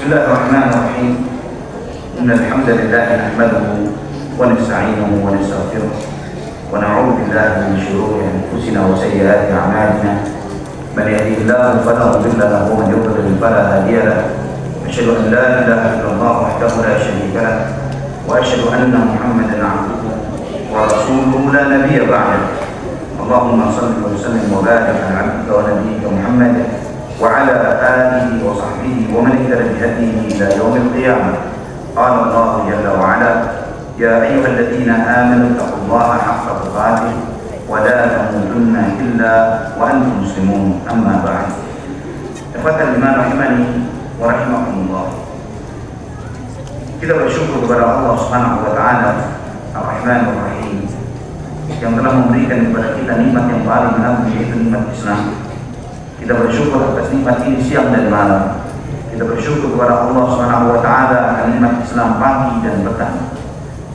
Bismillahirrahmanirrahim. Innal hamdalillah nahmaduhu wa nasta'inuhu wa nastaghfiruh wa na'udzu billahi min shururi anfusina wa sayyiati a'malina. Man yahdihillahu fala mudilla lahu wa man yudlil fala hadiya lahu. Asyhadu an la ilaha illallah wahdahu la syarika lahu wa asyhadu anna Muhammadan 'abduhu wa rasuluhu la nabiyya ba'dahu. Allahumma shalli wa sallim wa barik ala 'abdika wa nabiyyika Muhammad وعلى آله وصحبه ومن اهتدى بهديه إلى يوم القيامة. قال الله جل وعلا: يا أيها الذين آمنوا اتقوا الله حق تقاته ولا تموتن إلا وأنتم مسلمون. أما بعد. إخوة الإيمان rahimani wa rahimakumullah. Kita bersyukur kepada Allah Subhanahu wa taala Ar-Rahman Ar-Rahim yang telah memberikan kepada kita nikmat yang paling agung, yaitu nikmat Islam. Kita bersyukur atas nikmat ini siang dan malam. Kita bersyukur kepada Allah Subhanahu wa taala akan nikmat Islam pagi dan petang,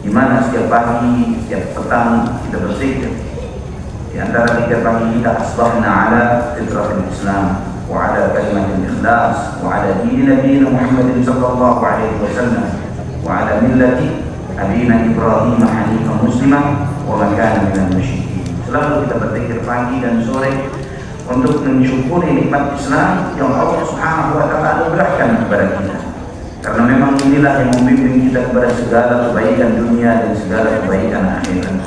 di mana setiap pagi, setiap petang kita berzikir. Di antara tiga pagi kita asbahna ala fitratil Islam wa ala kalimatil ikhlas wa ala dini nabiyina Muhammadin sallallahu alaihi wasallam wa ala millati abina Ibrahim hanifan musliman wa ma kana minal musyrikin. Selalu kita berzikir pagi dan sore untuk mensyukuri nikmat Islam yang Allah Subhanahu wa taala anugerahkan kepada kita. Karena memang inilah yang membimbing kita kepada segala kebaikan dunia dan segala kebaikan akhirat.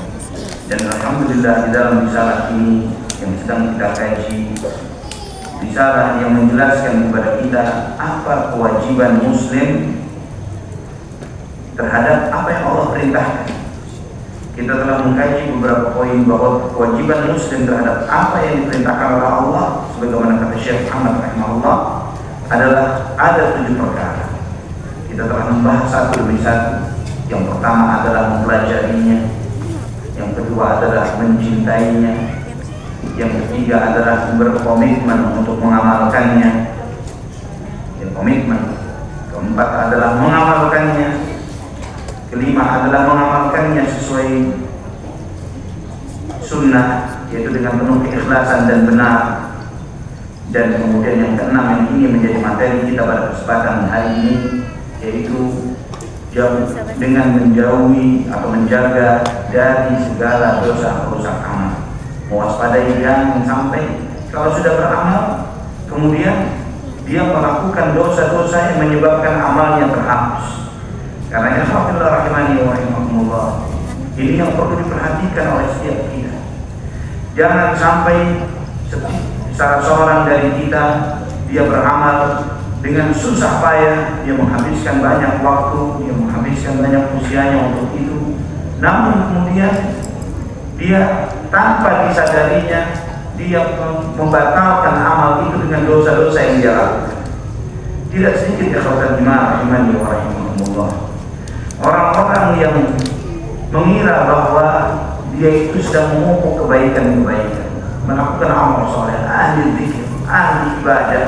Dan alhamdulillah di dalam risalah ini yang sedang kita kaji, risalah yang menjelaskan kepada kita apa kewajiban muslim terhadap apa yang Allah perintahkan. Kita telah mengkaji beberapa poin bahwa kewajiban muslim terhadap apa yang diperintahkan oleh Allah, sebagaimana kata Syekh Muhammad rahimahullah, adalah ada 7 perkara. Kita telah membahas satu demi satu. Yang pertama adalah mempelajarinya, yang kedua adalah mencintainya, yang ketiga adalah berkomitmen untuk mengamalkannya, keempat adalah mengamalkannya, kelima adalah mengamalkannya sesuai sunnah, yaitu dengan penuh keikhlasan dan benar. Dan kemudian yang keenam yang ini menjadi materi kita pada kesempatan hari ini, yaitu dengan menjauhi atau menjaga dari segala dosa perusak amal. Mewaspadai jangan sampai kalau sudah beramal kemudian dia melakukan dosa-dosa yang menyebabkan amalnya terhapus. Karena alhamdulillah rahimani wa rahimakumullah, ini yang perlu diperhatikan oleh setiap kita. Jangan sampai salah seorang dari kita dia beramal dengan susah payah, dia menghabiskan banyak waktu, dia menghabiskan banyak usianya untuk itu, namun kemudian dia tanpa disadarinya dia membatalkan amal itu dengan dosa-dosa yang dia lakukan. Tidak sedikit ya saudara rahimani wa rahimakumullah, orang-orang yang mengira bahwa dia itu sedang memupuk kebaikan-kebaikan, melakukan amal soleh, ahli zikir, ahli ibadah,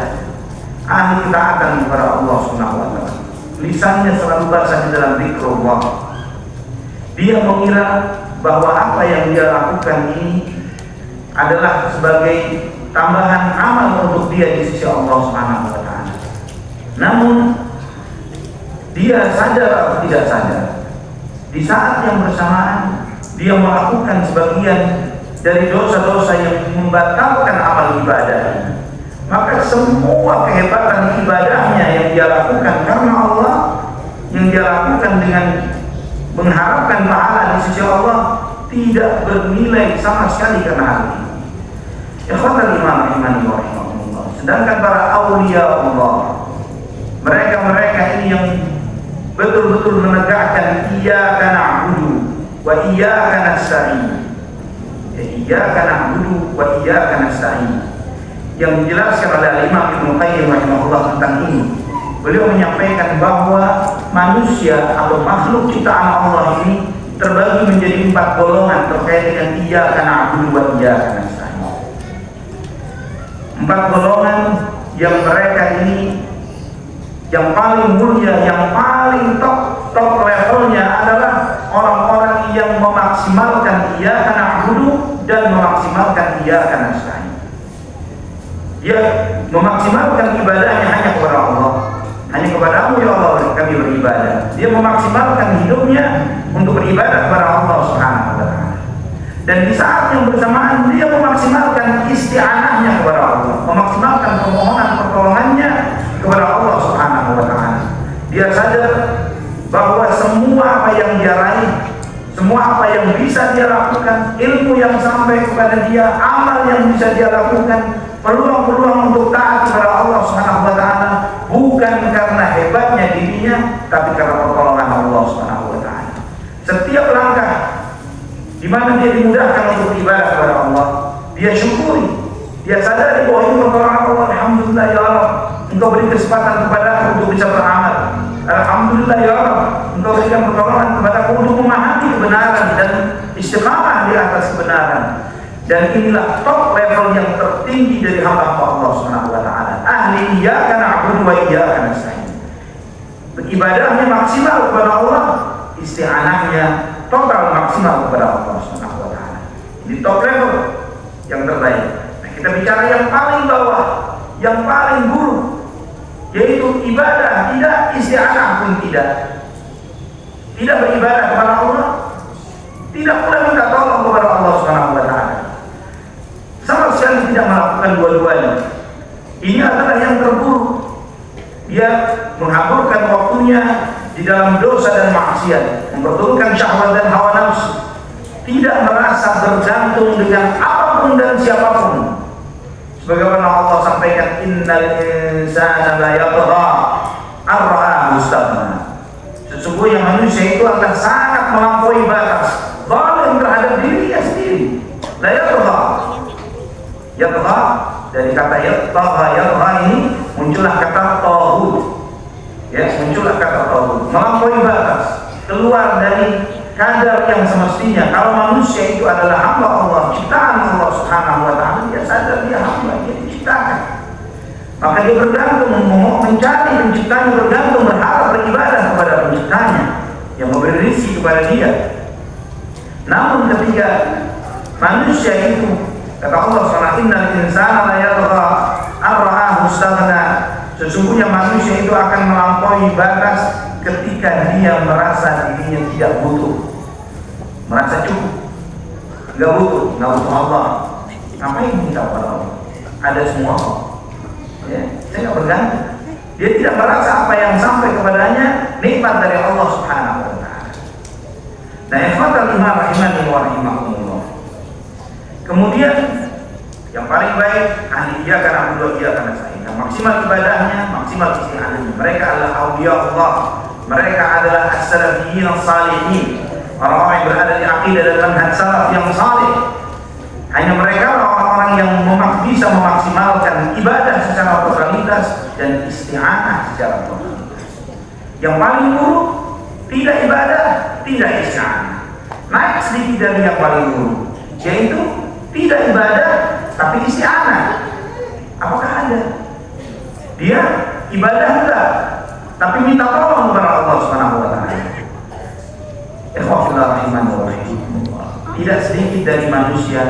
ahli ketaatan kepada Allah Subhanahu wa taala. Lisannya selalu basah di dalam zikrullah. Dia mengira bahwa apa yang dia lakukan ini adalah sebagai tambahan amal untuk dia di sisi Allah Subhanahu wa taala. Namun dia sadar atau tidak sadar, di saat yang bersamaan dia melakukan sebagian dari dosa-dosa yang membatalkan amal ibadah, maka semua kehebatan ibadahnya yang dia lakukan karena Allah, yang dia lakukan dengan mengharapkan pahala di sisi Allah, tidak bernilai sama sekali karena hal ini. Ikhwatal iman rahimani wa rahimakumullah. Sedangkan para auliya Allah, mereka ini yang betul-betul menegakkan iyyaka na'budu wa iyyaka nasta'in. Iyyaka na'budu wa iyyaka nasta'in, yang dijelaskan oleh Imam Ibnu Qayyim rahimahullah tentang ini. Beliau menyampaikan bahwa manusia atau makhluk ciptaan Allah ini terbagi menjadi 4 golongan terkait dengan iyyaka na'budu wa iyyaka nasta'in. 4 golongan yang mereka ini yang paling mulia, yang paling top levelnya adalah orang-orang yang memaksimalkan iyyaka na'budu dan memaksimalkan iyyaka nasta'in. Dia memaksimalkan ibadahnya hanya kepada Allah, hanya kepada yang bersamaan dia memaksimalkan isti'anahnya kepada Allah, memaksimalkan permohonan pertolongannya kepada Allah Subhanahu wa taala. Dia sadar bahwa semua apa yang dia raih, semua apa yang bisa dia lakukan, ilmu yang sampai kepada dia, amal yang bisa dia lakukan, peluang-peluang untuk taat kepada Allah Subhanahu wa taala bukan karena hebatnya dirinya, tapi karena pertolongan Allah Subhanahu wa taala. Setiap langkah di mana dia dimudahkan untuk ibadah kepada Allah, dia syukuri, dia sadari bahwa ini pertolongan Allah. Alhamdulillah ya Allah, Engkau beri kesempatan kepadaku untuk bisa beramal. Alhamdulillah ya Allah, Engkau berikan pertolongan kepadaku untuk memahami kebenaran dan istiqamah di atas kebenaran. Dan inilah top level yang tertinggi dari hamba Allah Subhanahu wa taala. Ahli iyyaka na'budu wa iyyaka nasta'in. Beribadahnya maksimal kepada Allah, isti'anahnya total maksimal kepada Allah Subhanahu wa taala. Di top level yang terbaik. Nah, kita bicara yang paling bawah, yang paling buruk, yaitu ibadah tidak, isti'anah pun tidak. Tidak beribadah kepada Allah, tidak pula minta tolong kepada Allah Subhanahu wa taala. Sama sekali tidak melakukan dua-duanya. Ini adalah yang terburuk. Dia menghamburkan waktunya di dalam dosa dan maksiat, memperturutkan syahwat dan hawa nafsu, tidak merasa bergantung dengan apapun dan siapapun. Sebagaimana Allah sampaikan, innal insana la yatgha ar-ra'ahu istaghna. Sesungguhnya manusia itu akan sangat melampaui batas, zalim terhadap dirinya sendiri. La yatgha. Yatgha dari kata yatgha ini muncullah kata taghut. Ya, muncullah kata taghut, melampaui batas, keluar dari kadar yang semestinya. Kalau manusia itu adalah hamba Allah, ciptaan Allah Subhanahu wa taala, dia sadar dia hamba, dia diciptakan. Maka dia bergantung, mencari penciptanya, bergantung, berharap beribadah kepada penciptanya yang memberi rezeki kepada dia. Namun ketika manusia itu, kata Allah Subhanahu innal insana la yatgha ar-ra'ahu istaghna, sesungguhnya manusia itu akan melampaui batas ketika dia merasa dirinya tidak butuh, merasa cukup, nggak butuh Allah. Ngapain minta kepada Allah? Ada semua kok. Ya, saya nggak bergantung. Dia tidak merasa apa yang sampai kepadanya nikmat dari Allah Subhanahu wa taala. Nah, ikhwatal iman rahimani wa rahimakumullah. Kemudian yang paling baik ahli iyyaka na'budu wa iyyaka nasta'in. Maksimal ibadahnya, maksimal isti'anahnya. Mereka adalah auliya Allah. Mereka adalah as-salafiyyin as-salihin. Orang-orang yang berada di akidah dan manhaj salaf yang saleh. Hanya mereka orang-orang yang bisa memaksimalkan ibadah secara totalitas dan isti'anah secara totalitas. Yang paling buruk, tidak ibadah, tidak isti'anah. Naik sedikit dari yang paling buruk, yaitu tidak ibadah tapi isti'anah. Apakah ada? Dia ibadah enggak, tapi minta tolong kepada Allah Subhanahu wa taala. Ikhwafillah rahimani wa rahimakumullah. Tidak sedikit dari manusia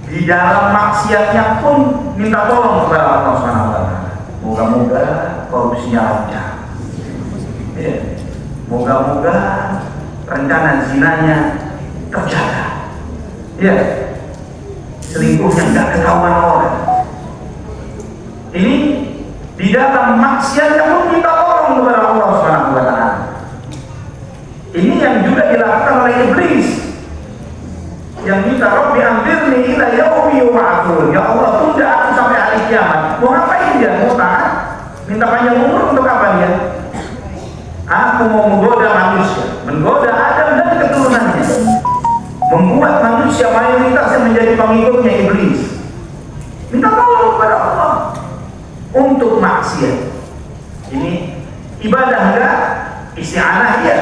di dalam maksiatnya pun minta tolong kepada Allah Subhanahu wa taala. Moga-moga korupsinya lancar. Ya. Moga-moga rencana zinanya terjaga. Ya. Selingkuhnya tidak ketahuan orang. Ini di dalam maksiatnya pun minta tolong kepada Allah Subhanahu wa taala. Ini yang juga dilakukan oleh iblis, yang minta Rabbi anzirni ila yaumi yub'atsun. Ya Allah, tunda aku sampai hari kiamat. Mau ngapain dia? Mau taat? Minta panjang umur untuk apa dia? Aku mau menggoda manusia, menggoda Adam dan keturunannya, membuat manusia mayoritasnya menjadi pengikutnya iblis. Minta tolong kepada Allah untuk maksiat. Ini ibadah enggak? Isti'anah iya.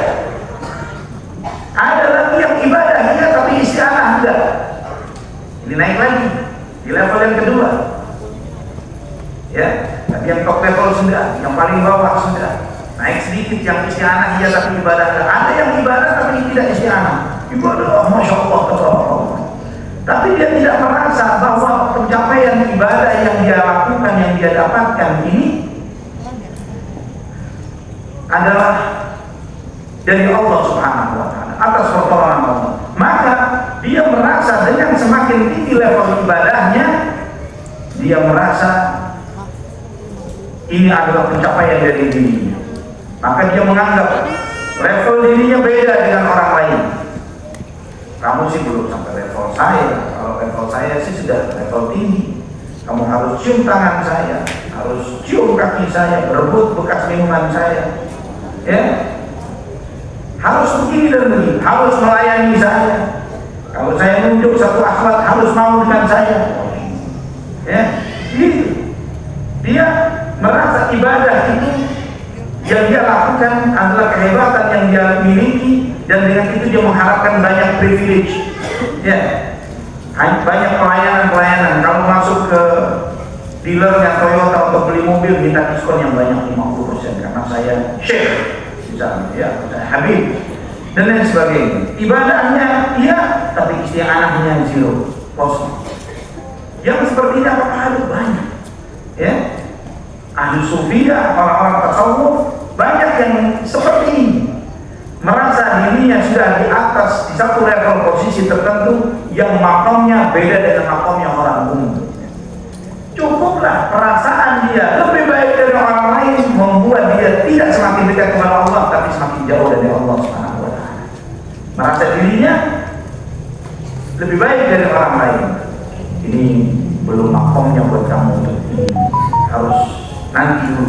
Ada lagi yang ibadah iya tapi isti'anah enggak. Ini naik lagi di level yang kedua. Ya, tapi yang top level sudah, yang paling bawah sudah. Naik sedikit yang isti'anah iya tapi ibadah enggak. Ada yang ibadah tapi tidak isti'anah. Ibadah, masya Allah, tapi dia tidak merasa bahwa pencapaian ibadah yang dia lakukan, yang dia dapatkan ini adalah dari Allah Subhanahu wa taala, atas pertolongan Allah. Maka dia merasa dengan semakin tinggi level ibadahnya, dia merasa ini adalah pencapaian dari dirinya. Maka dia menganggap level dirinya beda dengan orang lain. Kamu sih belum sampai level saya. Kalau level saya sih sudah level tinggi. Kamu harus cium tangan saya, harus cium kaki saya, berebut bekas minuman saya, ya. Harus begini dan begini, harus melayani saya. Kalau saya nunjuk satu akhlak, harus mau dengan saya, ya. Gitu. Dia merasa ibadah itu yang dia lakukan adalah kehebatan yang dia miliki, dan dengan itu dia mengharapkan banyak privilege, ya. Banyak pelayanan. Kalau masuk ke dealernya Toyota untuk beli mobil, minta diskon yang banyak 50% karena saya share, misalnya, ya, saya Habib dan lain sebagainya. Ibadahnya iya, tapi istri anaknya zero, kosong. Yang seperti ini apakah ada? Banyak, ya. Ahli sufia, orang-orang tasawuf, banyak yang seperti ini, merasa dirinya sudah di atas, di satu level posisi tertentu yang makamnya beda dengan makamnya orang umum. Cukuplah perasaan dia lebih baik dari orang lain membuat dia tidak semakin dekat kepada Allah, tapi semakin jauh dari Allah Subhanahu wa Ta'ala. Merasa dirinya lebih baik dari orang lain. Ini belum makamnya buat kamu untuk ini. Harus nanti dulu.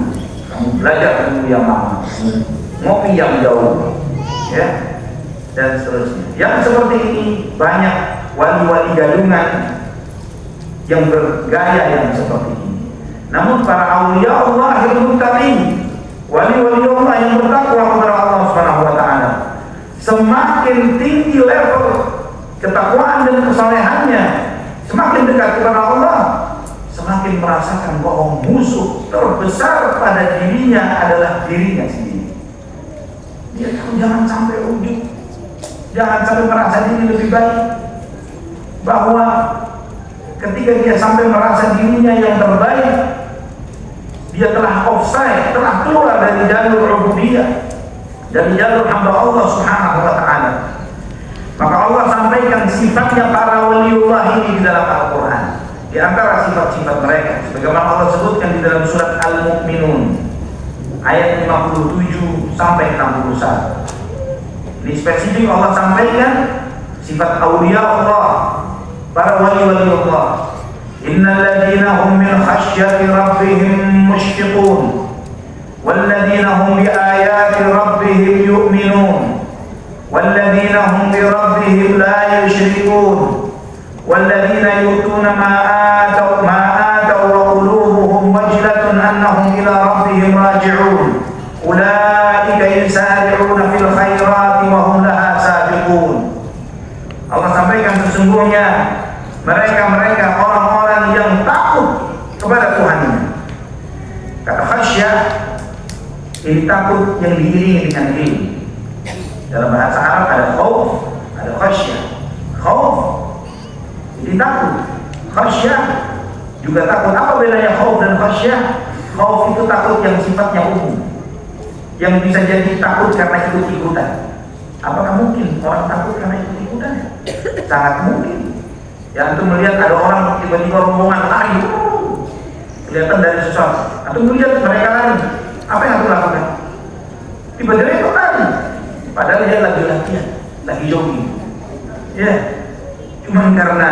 Kamu belajar dulu yang lama, ngopi yang jauh, ya, dan seterusnya. Yang seperti ini banyak wali-wali gadungan yang bergaya yang seperti ini. Namun para auliya Allah yang muttaqin, wali-wali Allah yang bertakwa kepada Allah Subhanahu wa Ta'ala, semakin tinggi level ketakwaan dan kesalehannya, semakin dekat kepada Allah, semakin merasakan bahwa musuh terbesar pada dirinya adalah dirinya sendiri. Dia tahu jangan sampai ujub, jangan sampai merasa diri lebih baik, bahwa ketika dia sampai merasa dirinya yang terbaik, dia telah offside, telah keluar dari jalur rububiyah, dari jalur hamba Allah Subhanahu wa Ta'ala. Maka Allah sampaikan sifatnya para waliullah ini di dalam Al-Quran. Di antara sifat-sifat mereka, sebagaimana Allah sebutkan di dalam surat Al-Mu'minun ayat 57 sampai 61. Ini spesifik Allah sampaikan sifat awliya Allah, para wali-wali Allah. Innal ladzina hum min khasyati rabbihim mushfiqun wal ladzina hum bi ayati rabbihim yu'minun wal ladzina hum bi rabbihim la yushrikun wal ladzina yu'tuna ma ataw wa qulubuhum wajlatun annahum ila rabbihim raji'un ulaika yusari'una fil khairati wa hum laha sabiqun. Allah sampaikan sesungguhnya mereka orang-orang yang takut kepada Tuhannya. Kata khasyah ini takut yang diiringi dengan ilmu. Dalam bahasa Arab ada khauf, ada khasyah. Khauf ini takut, khasyah juga takut. Apa bedanya khauf dan khasyah? Khauf itu takut yang sifatnya umum, yang bisa jadi takut karena ikut-ikutan. Apakah mungkin orang takut karena ikut-ikutan? Sangat mungkin. Ya, antum melihat ada orang tiba-tiba rombongan lari, kelihatan dari sesuatu. Antum melihat mereka lari, apa yang antum lakukan? Tiba-tiba itu lari, padahal dia lagi latihan, lagi jogging. Ya, cuma karena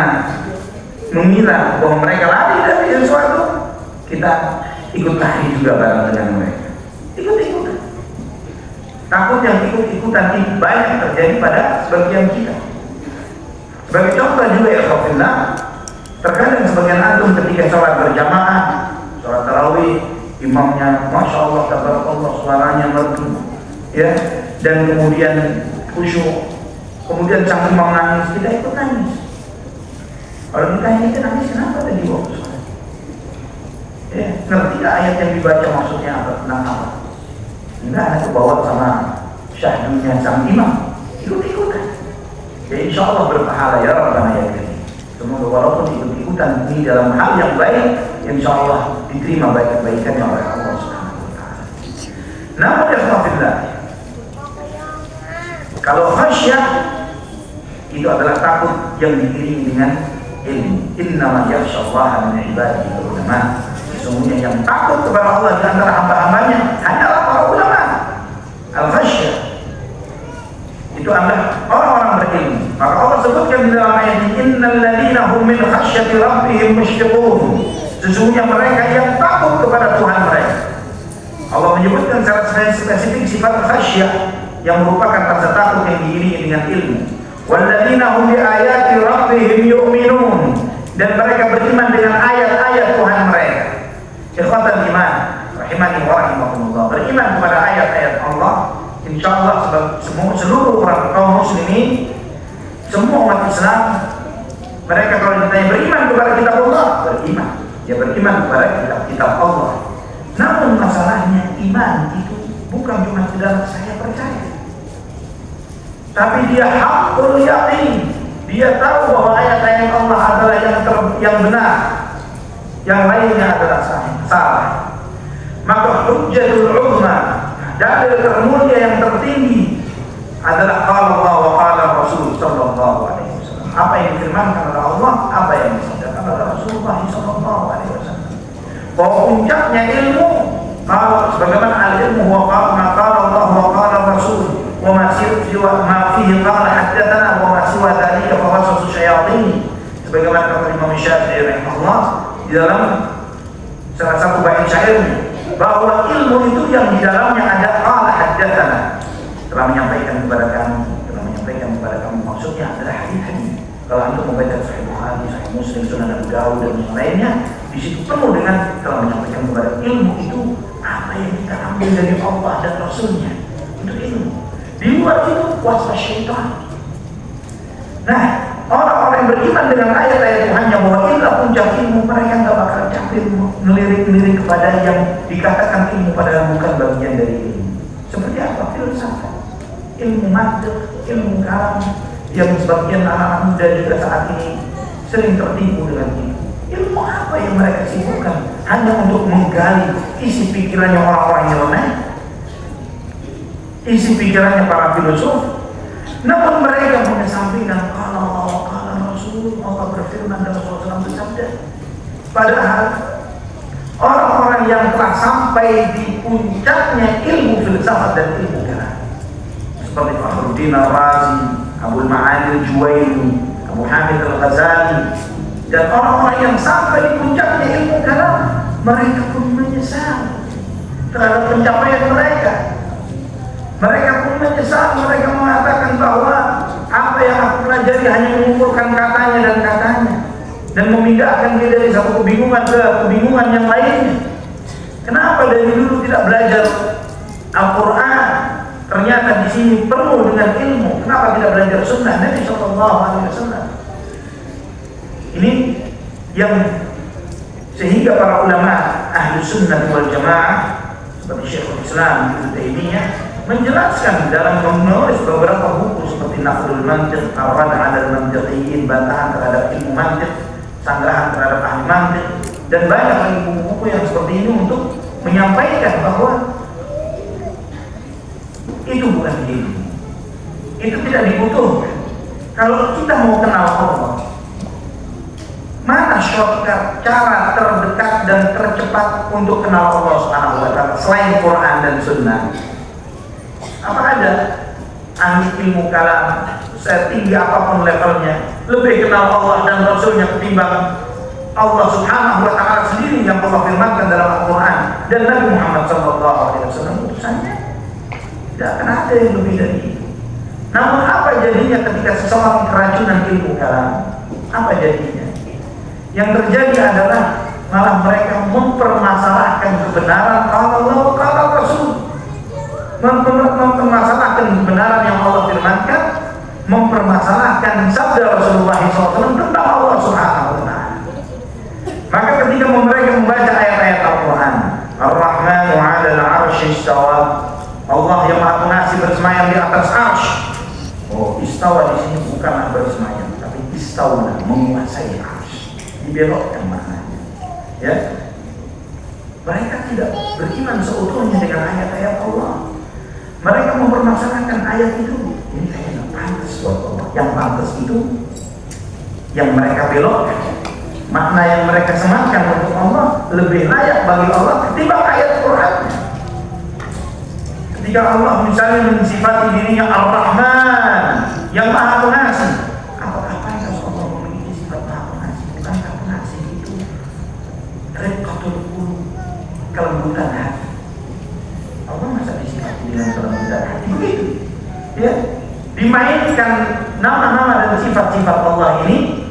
mengira bahwa mereka lari dari sesuatu, kita ikut lari juga bareng dengan mereka. Ikut-ikutan. Takut yang ikut-ikutan ini banyak terjadi pada sebagian kita. Sebagai contoh juga ya Alhamdulillah, terkadang sebagian antum ketika sholat berjamaah, sholat tarawih, imamnya Masya Allah, tabarakallah, suaranya merdu, ya, dan kemudian khusyuk, kemudian sang imam nangis, kita ikut nangis. Kalau kita ini nangis, kenapa tadi waktu sholat? Ya, ngerti gak ayat yang dibaca maksudnya apa, tentang apa? Enggak, ada kebawa sama syahdunya sang imam, ikut-ikutan. Ya insya Allah berpahala ya Rabbana ya Karim. Semoga walaupun ikut-ikutan ini dalam hal yang baik, insya Allah diterima baik-baikannya oleh Allah Subhanahu wa Ta'ala. Namun ya Alhamdulillah, kalau khasyah itu adalah takut yang diiringi dengan ilmu. Innama yakhsyallaha min ibadihi ulama. Sesungguhnya yang takut kepada Allah di antara hamba-hambanya hanyalah para ulama. Al-khasyah itu adalah orang-orang berilmu. Maka Allah sebutkan di dalam ayat ini, innal ladzina hum min khasyati rabbihim mushfiqun. Sesungguhnya mereka yang takut kepada Tuhan mereka. Allah menyebutkan secara spesifik sifat khasyah yang merupakan rasa takut yang diiringi dengan ilmu. Walladzina hum bi ayati rabbihim yu'minun. Dan mereka beriman dengan ayat-ayat Tuhan mereka. Ikhwatal iman, rahimani wa rahimakumullah. Beriman kepada ayat-ayat Allah, insyaallah seluruh orang kaum muslimin, semua umat Islam, mereka kalau ditanya beriman kepada kitab Allah, beriman. Dia beriman kepada kitab Allah. Namun masalahnya iman itu bukan cuma sekedar saya percaya, tapi dia hakul yakin. Dia tahu bahwa ayat-ayat Allah adalah yang benar, yang lainnya adalah salah. Maka hujjatul uzma, dalil termulia yang tertinggi adalah qala Allah wa qala Rasul sallallahu alaihi wasallam. Apa yang difirmankan oleh Allah, apa yang disabdakan oleh Rasulullah sallallahu alaihi wasallam. Bahwa puncaknya ilmu, kalau sebagaimana al-ilmu wa qala Allah wa qala Rasul wa ma fihi qala haddatsana wa ma siwa dzalika fa wasasu syayatin. Sebagaimana kata Imam Syafi'i rahimahullah di dalam salah satu bait syairnya, bahwa ilmu itu yang di dalamnya ada qala haddatsana, telah menyampaikan kepada kamu, maksudnya adalah hadis-hadis. Kalau antum membaca Sahih Bukhari, Sahih Muslim, Sunan Abu Dawud dan yang lainnya, di situ penuh dengan telah menyampaikan kepada ilmu itu apa yang kita ambil dari Allah dan Rasulnya. Itu ilmu. Di luar itu waswas syaitan. Nah, orang-orang yang beriman dengan ayat-ayat Tuhannya bahwa inilah puncak ilmu, mereka nggak bakal capek melirik-lirik kepada yang dikatakan ilmu padahal bukan bagian dari ilmu. Seperti apa? Filsafat, ilmu mantik, ilmu kalam, yang sebagian anak-anak muda juga saat ini sering tertipu dengan ini. Ilmu apa yang mereka sibukkan hanya untuk menggali isi pikirannya orang-orang nyeleneh, isi pikirannya para filosof. Namun mereka mengesampingkan kalau Rasul Allah berfirman dan Rasulullah bersabda. Padahal orang-orang yang telah sampai di puncaknya ilmu filsafat dan ilmu kalam seperti Fakhruddin Ar-Razi, Abul Ma'ali Al-Juwaini, Abu Hamid Al-Ghazali, dan orang-orang yang sampai di puncaknya ilmu kalam, mereka pun menyesal terhadap pencapaian mereka. Mereka pun menyesal, mereka mengatakan bahwa apa yang aku pelajari hanya mengumpulkan katanya dan katanya dan memindahkan dia dari satu kebingungan ke kebingungan yang lainnya. Kenapa dari dulu tidak belajar Al-Quran? Ternyata di sini penuh dengan ilmu. Kenapa tidak belajar sunnah Nabi Sallallahu Alaihi Wasallam? Ini yang sehingga para ulama ahli sunnah wal jamaah seperti Syekhul Islam Ibnu Taimiyah menjelaskan dalam menulis beberapa buku seperti Naqdul Mantiq, Ar-Rad 'ala al-Mantiqiyyin, bantahan terhadap ilmu mantiq, sanggahan terhadap ahli mantiq, dan banyak lagi buku-buku yang seperti ini untuk menyampaikan bahwa itu bukan ilmu, itu tidak dibutuhkan. Kalau kita mau kenal Allah, mana shortcut, cara terdekat dan tercepat untuk kenal Allah Subhanahu wa Ta'ala selain Quran dan Sunnah? Apa ada ahli ilmu kalam setinggi apapun levelnya lebih kenal Allah dan Rasulnya ketimbang Allah Subhanahu wa Ta'ala sendiri yang Allah firmankan dalam Al-Quran dan Nabi Muhammad SAW utusannya? Tidak akan ada yang lebih dari itu. Namun apa jadinya ketika seseorang keracunan ilmu kalam? Apa jadinya? Yang terjadi adalah malah mereka mempermasalahkan kebenaran Allah, kalau Rasul, mempermasalahkan kebenaran yang Allah firmankan, mempermasalahkan sabda Rasulullah SAW tentang Allah Subhanahu wa Ta'ala. Maka ketika mereka membaca ayat-ayat Al-Quran, Ar-Rahmanu 'ala al-'arsy istawa, Allah yang Maha Pengasih bersemayam di atas arsy. Oh, istawa di sini bukanlah bersemayam, tapi istawna, menguasai arsy. Dibelokkan maknanya. Ya, mereka tidak beriman seutuhnya dengan ayat-ayat Allah. Mereka mempermasalahkan ayat itu. Ini kayaknya pantas buat Allah. Yang pantas itu yang mereka belokkan, makna yang mereka sematkan untuk Allah lebih layak bagi Allah ketimbang ayat Quran. Ketika Allah misalnya mensifati dirinya Ar-Rahman yang Maha Pengasih, apakah pantas Allah memiliki sifat Maha Pengasih? Bukankah pengasih itu riqqatul qulub, kelembutan hati? Allah masa disifati dengan kelembutan hati begitu? Ya, dimainkan nama-nama dan sifat-sifat Allah ini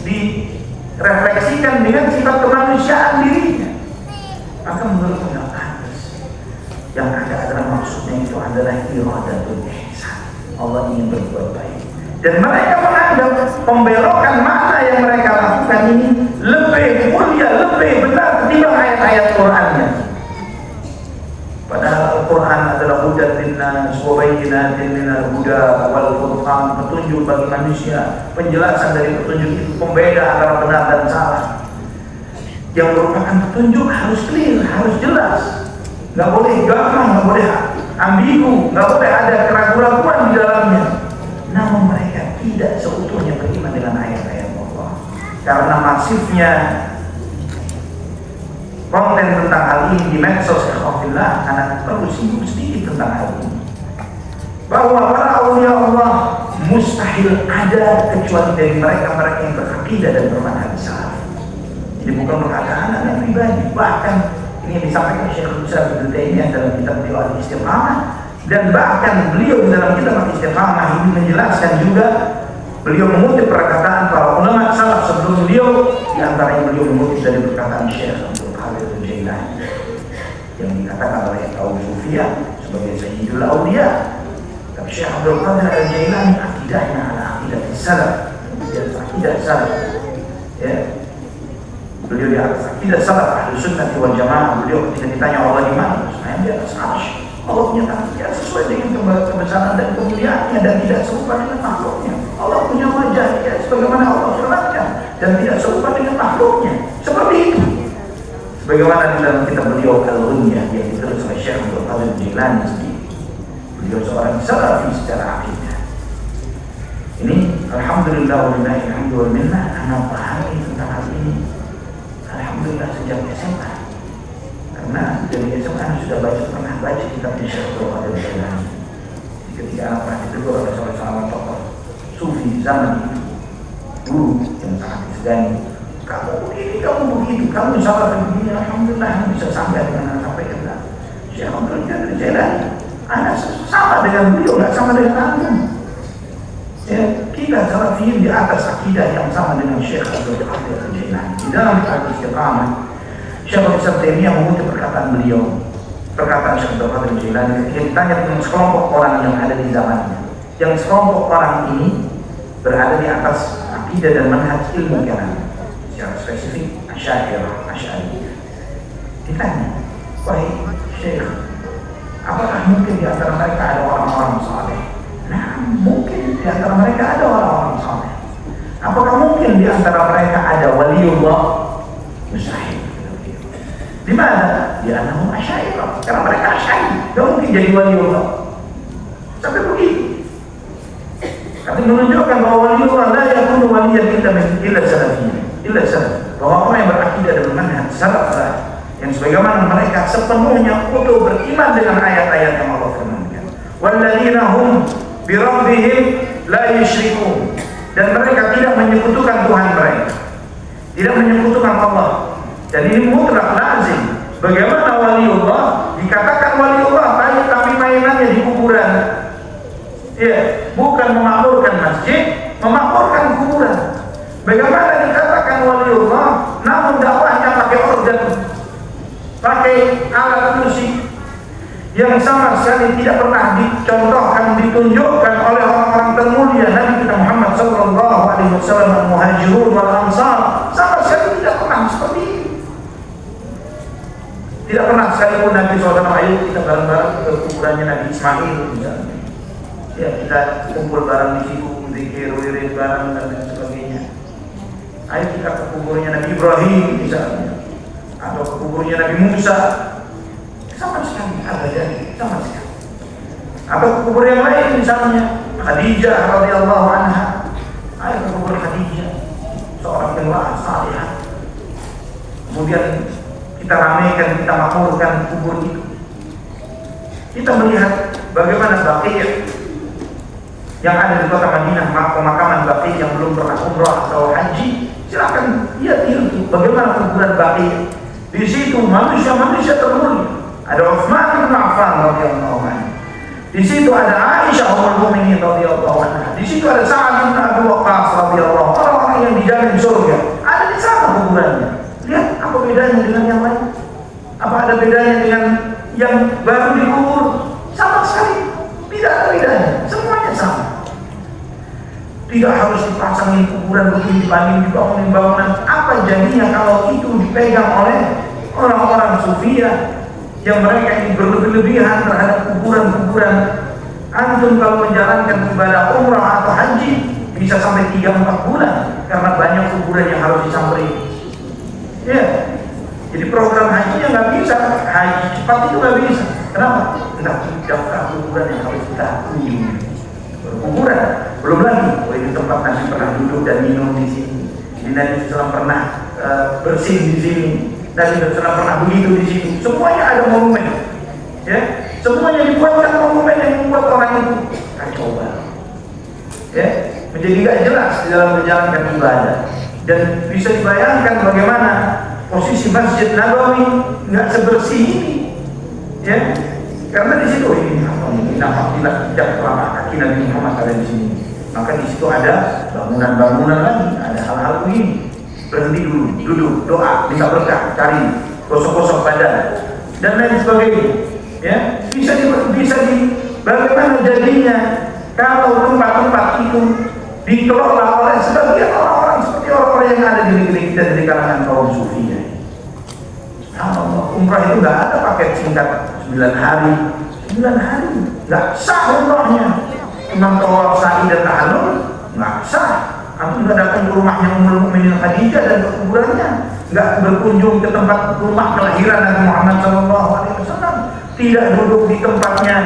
direfleksikan dengan sifat kemanusiaan dirinya. Maka menurut nggak pantas. Yang ada adalah maksudnya itu adalah iradatul ihsan. Allah ingin berbuat baik. Dan mereka menganggap pembelokan makna yang mereka lakukan ini lebih mulia, lebih benar ketimbang ayat-ayat Qur'annya. Padahal Al-Quran adalah hudan linnas wa bayyinatin minal huda wal furqan, petunjuk bagi manusia. Penjelasan dari petunjuk itu pembeda antara benar dan salah. Yang merupakan petunjuk harus clear, harus jelas. Nggak boleh gampang, nggak boleh ambigu, nggak boleh ada keraguan-keraguan di dalamnya. Namun mereka tidak seutuhnya beriman dengan ayat-ayat Allah karena masifnya konten tentang hal ini di medsos. Alhamdulillah, anak perlu singgung sedikit tentang hal ini, bahwa para aulia Allah mustahil ada kecuali dari mereka-mereka yang berakidah dan bermanhaj salaf. Jadi bukan perkataan anak pribadi, bahkan ini disampaikan Syekhul Islam Ibnu Taimiyah dalam kitab beliau Al-Istiqamah, dan bahkan beliau dalam kitab Al-Istiqamah ini menjelaskan juga, beliau mengutip perkataan para ulama salaf sebelum beliau, di antaranya beliau mengutip dari perkataan Syekh Abdul Qadir Al-Jailani yang dikatakan oleh kaum Sufiyah sebagai Sayyidul Auliya. Tapi Syekh Abdul Qadir Al-Jailani akidahnya adalah akidah salaf, akidah salaf. Ya, beliau di atas akidah salaf ahli sunnah wal jamaah. Beliau ketika ditanya Allah di mana, saya di atas arsy. Allah punya tangan ya sesuai dengan kebesaran dan kemuliaannya dan tidak serupa dengan makhluknya. Allah punya wajah ya sebagaimana Allah firmankan dan tidak serupa dengan makhluknya. Seperti itu. Sebagaimana di dalam kitab beliau Al-Ghunyah yang ditulis oleh Syekh Abdul Qadir Jilani sendiri. Beliau seorang salafi secara akidah. Ini alhamdulillah wabillahi alhamdu wal minnah, anak pahami tentang hal ini. Alhamdulillah sejak SMA. Karena dari SMA sudah pernah baca kitab Syekh Abdul Qadir Jilani. Ketika anak pernah ditegur oleh seorang tokoh sufi zaman itu, guru yang sangat disegani, kamu begini, kamu begitu, kamu salah begini. Alhamdulillah bisa sampai dengan anak sampai kena Syekh Abdul Qadir Jilani. Anak sama dengan beliau, nggak sama dengan antum. Ya, kita salafiyin di atas akidah yang sama dengan Syekh Abdul Qadir Jilani. Di dalam Al-Istiqamah, Syekh Islam Taimiyah mengutip perkataan beliau, perkataan Syekh Abdul Qadir Jilani ketika ditanya tentang sekelompok orang yang ada di zamannya. Yang sekelompok orang ini berada di atas akidah dan manhaj ilmu kalam. Secara spesifik Asy'ariyah. Ditanya, wahai Syekh, apakah mungkin di antara mereka ada orang-orang saleh? Nah, mungkin di antara mereka ada orang-orang saleh. Apakah mungkin di antara mereka ada waliullah? Mustahil. Di mana? Di anahum Asy'ariyah. Karena mereka Asy'ariyah, tidak mungkin jadi waliullah. Sampai begitu. Tapi menunjukkan bahwa waliullah la yakunu waliyan illa salafiyyan, illa salaf. Bahwa orang yang berakidah dengan manhaj salaf yang sebagaimana mereka sepenuhnya utuh beriman dengan ayat-ayat yang Allah firmankan. Walladzina hum bi rabbihim la yusyrikun. Dan mereka tidak menyekutukan Tuhan mereka. Tidak menyekutukan Allah. Dan ini mutlak lazim. Bagaimana waliullah dikatakan waliullah baik tapi mainannya di kuburan. Ya, bukan memakmurkan masjid, memakmurkan kuburan. Bagaimana dikatakan waliullah namun dakwahnya pakai organ, pakai alat musik yang sama sekali tidak pernah dicontohkan, ditunjukkan oleh orang-orang termulia Nabi kita Muhammad sallallahu alaihi wasallam, al-muhajirun wal ansar. Sama sekali tidak pernah seperti ini. Tidak pernah sekalipun Nabi SAW, ayo kita bareng-bareng ke kuburannya Nabi Ismail misalnya. Ya, kita kumpul bareng di situ, zikir, wirid bareng dan lain sebagainya. Ayo kita ke kuburnya Nabi Ibrahim misalnya, atau ke kuburnya Nabi Musa. Sama sekali ada jadi, sama sekali. Atau kubur yang lain misalnya Khadijah radhiyallahu anha. Ayo ke kubur Khadijah. imra'ah salihah. Kemudian kita ramaikan, kita makmurkan kubur itu. Kita melihat bagaimana Baqi' yang ada di kota Madinah, pemakaman Baqi' yang belum pernah umrah atau haji, silakan lihat itu bagaimana kuburan Baqi'. Di situ manusia-manusia termulia. Ada Utsman bin Affan radhiyallahu anhu. Di situ ada Aisyah ummul mukminin radhiyallahu anha. Di situ ada Sa'ad bin Abi Waqqas radhiyallahu anhu, orang-orang yang dijamin surga. Ada di sana kuburannya. Lihat apa bedanya dengan yang lain? Apa ada bedanya dengan yang baru dikubur? Sama sekali. Tidak ada bedanya. Semuanya sama. Tidak harus dipasangin kuburan begini dibanding dibangunin bangunan. Apa jadinya kalau itu dipegang oleh orang-orang sufia yang mereka ini berlebihan terhadap kuburan-kuburan? Antum kalau menjalankan ibadah umrah atau haji bisa sampai 3-4 bulan karena banyak kuburan yang harus disamperin. Ya, jadi program hajinya nggak bisa, haji cepat itu nggak bisa. Kenapa? Tidak daftar kuburan yang harus kita kunjungi. Kuburan, belum lagi, ini tempat Nabi pernah duduk dan minum di sini. Jadi Nabi SAW pernah bersin di sini. Nabi SAW pernah begitu di sini. Semuanya ada monumen, ya. Semuanya dibuatkan monumen yang membuat orang itu kacau banget, ya. Menjadi gak jelas di dalam menjalankan ibadah. Dan bisa dibayangkan bagaimana posisi Masjid Nabawi nggak sebersih ini, ya. Karena di situ ini nampak tidak telapak kaki Nabi Muhammad ada di sini. Maka di situ ada bangunan-bangunan lagi, ada hal-hal begini. Berhenti dulu, duduk, doa, minta berkah, cari, gosok-gosok badan dan lain sebagainya. Ya, bisa di bagaimana jadinya kalau tempat-tempat itu dikelola oleh sebagian orang-orang seperti orang-orang yang ada di negeri kita dari kalangan kaum sufinya. Umrah itu nggak ada paket singkat 9 hari, nggak sah umrahnya. Imam tawaf sa'i dan ta'alum nggak sah. Aku juga datang ke rumahnya Ummul Mukminin Khadijah dan ke kuburannya, nggak berkunjung ke tempat rumah kelahiran Nabi Muhammad SAW, tidak duduk di tempatnya,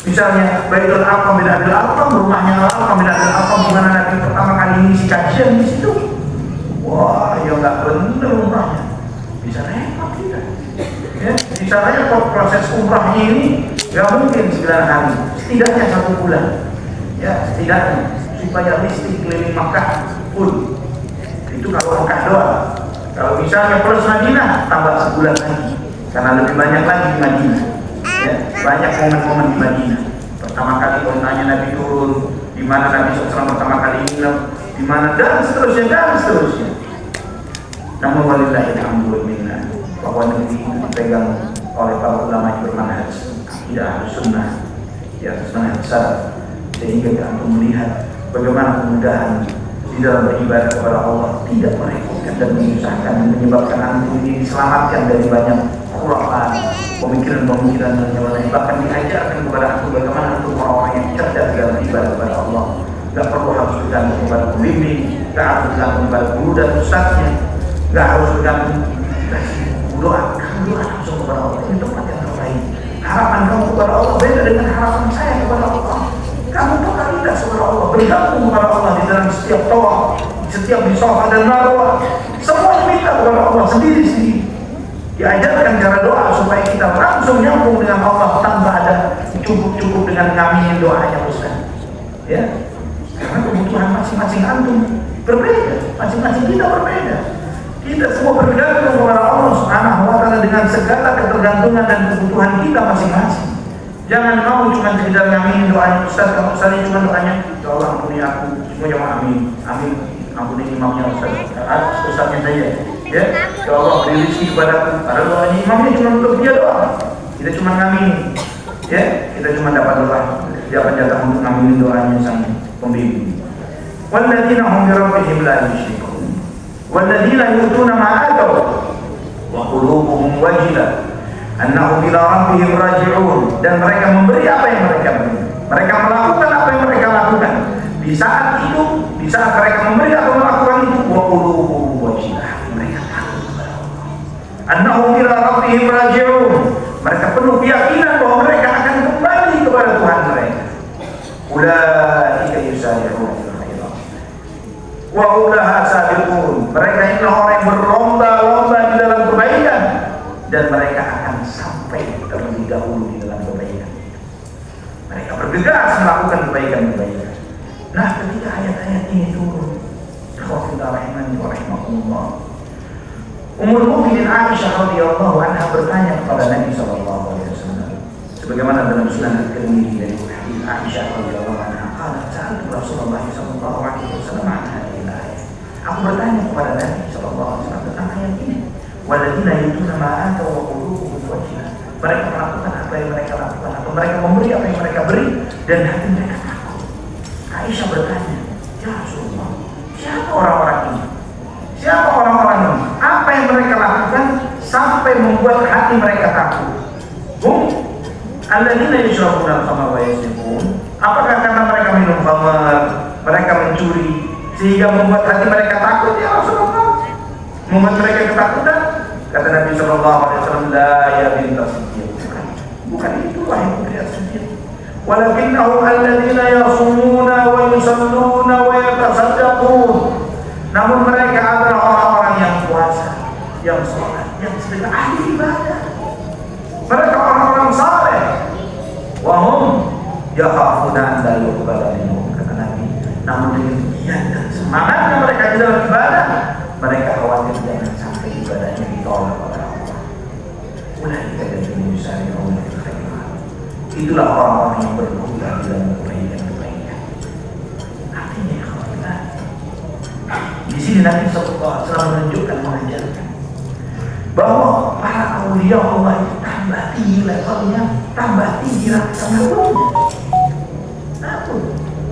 misalnya Baitul Arqam bin Abdul Arqam, rumahnya Arqam bin Abdul Arqam di mana Nabi pertama kali ngisi kajian di situ. Wah, ya nggak benar umrahnya. Bisa repot kita. Ya, misalnya proses umrahnya ini nggak mungkin 9 hari, setidaknya 1 bulan. Ya, setidaknya supaya listrik keliling Makkah full. Itu kalau Makkah doang. Kalau misalnya plus Madinah tambah sebulan lagi, karena lebih banyak lagi di Madinah. Ya, banyak momen-momen di Madinah. Pertama kali kontanya Nabi turun, di mana Nabi SAW pertama kali nginep, di mana dan seterusnya. Namun walillahil hamdu wal minna, bahwa negeri itu dipegang oleh para ulama yang bermanhaj akidah sunnah di atas manhaj salaf, sehingga kita melihat bagaimana kemudahan di dalam beribadah kepada Allah, tidak merepotkan dan menyusahkan, dan menyebabkan antum ini diselamatkan dari banyak khurafat, pemikiran-pemikiran dan yang lain. Bahkan diajarkan kepada antum bagaimana antum orang-orang yang cerdas dalam beribadah kepada Allah. Tidak perlu harus bergantung kepada pembimbing, tidak harus bergantung kepada guru dan ustadznya, tidak harus bergantung doa. Kamu doa langsung kepada Allah, ini tempat yang terbaik. Harapan kamu kepada Allah beda dengan harapan saya kepada Allah. Kamu totalitas kepada Allah, bergantung kepada Allah di dalam setiap tawaf, setiap di Safa dan Marwah. Semuanya minta kepada Allah sendiri-sendiri. Diajarkan cara doa supaya kita langsung nyambung dengan Allah tanpa ada cukup dengan ngaminin doanya Ustaz. Ya, karena kebutuhan masing-masing antum berbeda, masing-masing kita berbeda. Kita semua bergantung kepada Allah Subhanahu wa Ta'ala dengan segala ketergantungan dan kebutuhan kita masing-masing. Jangan mau cuma sekedar ngaminin doanya Ustaz. Kalau Ustaz cuma doanya, ya Allah ampuni aku, semua yang amin, ampuni imamnya Ustaznya saja. Ya Allah beri rezeki kepadaku. Padahal doanya imamnya cuma untuk dia doang. Kita cuma ngaminin, ya kita cuma dapat doa, dapat jatah untuk ngaminin doanya sang pembimbing. Walladzina hum bi rabbihim la yusyrikun, walladzina yu'tuna ma ataw wa qulubuhum wajilah annahum ila rabbihim raji'un. Dan mereka memberi apa yang mereka beri, mereka melakukan apa yang mereka lakukan. Di saat itu, di saat mereka memberi atau melakukan itu, wa qulubuhum wajilah, mereka takut kepada Allah. Annahum ila rabbihim raji'un, mereka penuh keyakinan bahwa mereka akan kembali kepada Tuhan mereka. Ulaika yusari'una fil khairat wa ulaha mereka akan sampai terlebih dahulu di dalam kebaikan. Mereka bergegas melakukan kebaikan-kebaikan. Nah, ketika ayat-ayat ini turun, Ummul Mukminin Aisyah radhiyallahu anha bertanya kepada Nabi sallallahu alaihi wasallam, sebagaimana dalam Sunan At-Tirmidzi dari hadis Aisyah radhiyallahu anha, qalat sa'altu Rasulullah sallallahu alaihi wasallam an hadhihi al-ayah. Aku bertanya kepada Nabi sallallahu alaihi wasallam tentang ayat ini. Walladzina yutuna ma atau wa qulubuhum wajilah. Mereka melakukan apa yang mereka lakukan, atau mereka memberi apa yang mereka beri, dan hati mereka takut. Aisyah bertanya, ya Rasulullah, siapa orang-orang ini? Siapa orang-orang ini? Apa yang mereka lakukan sampai membuat hati mereka takut? Alladzina yashrabuna al-khamra wa yasrifun. Apakah karena mereka minum khamar, mereka mencuri, sehingga membuat hati mereka takut? Ya Rasulullah, membuat mereka ketakutan. Kata Nabi sallallahu alaihi wasallam, la ya bintas siddiq. Bukan itu wahai putri as-siddiq. Walakinnahu alladzina yasumuna wa yusalluna wa yatasaddaqun. Namun mereka adalah orang-orang yang puasa, yang sholat, yang sedekah, ahli ibadah. Mereka orang-orang saleh. Wa hum yakhafuna an la yuqbala minhum, kata Nabi. Namun dengan giat dan semangatnya mereka di dalam ibadah, mereka khawatir jangan sampai ibadahnya ditolak oleh Allah. Ulaika alladziina yusari'una fil khairat. Itulah orang-orang yang berguna di dalam kebaikan-kebaikan. Artinya ikhwan, di sini Nabi sallallahu alaihi wasallam menunjukkan, mengajarkan bahwa para aulia Allah itu tambah tinggi levelnya, tambah tinggi rasa malunya. Takut.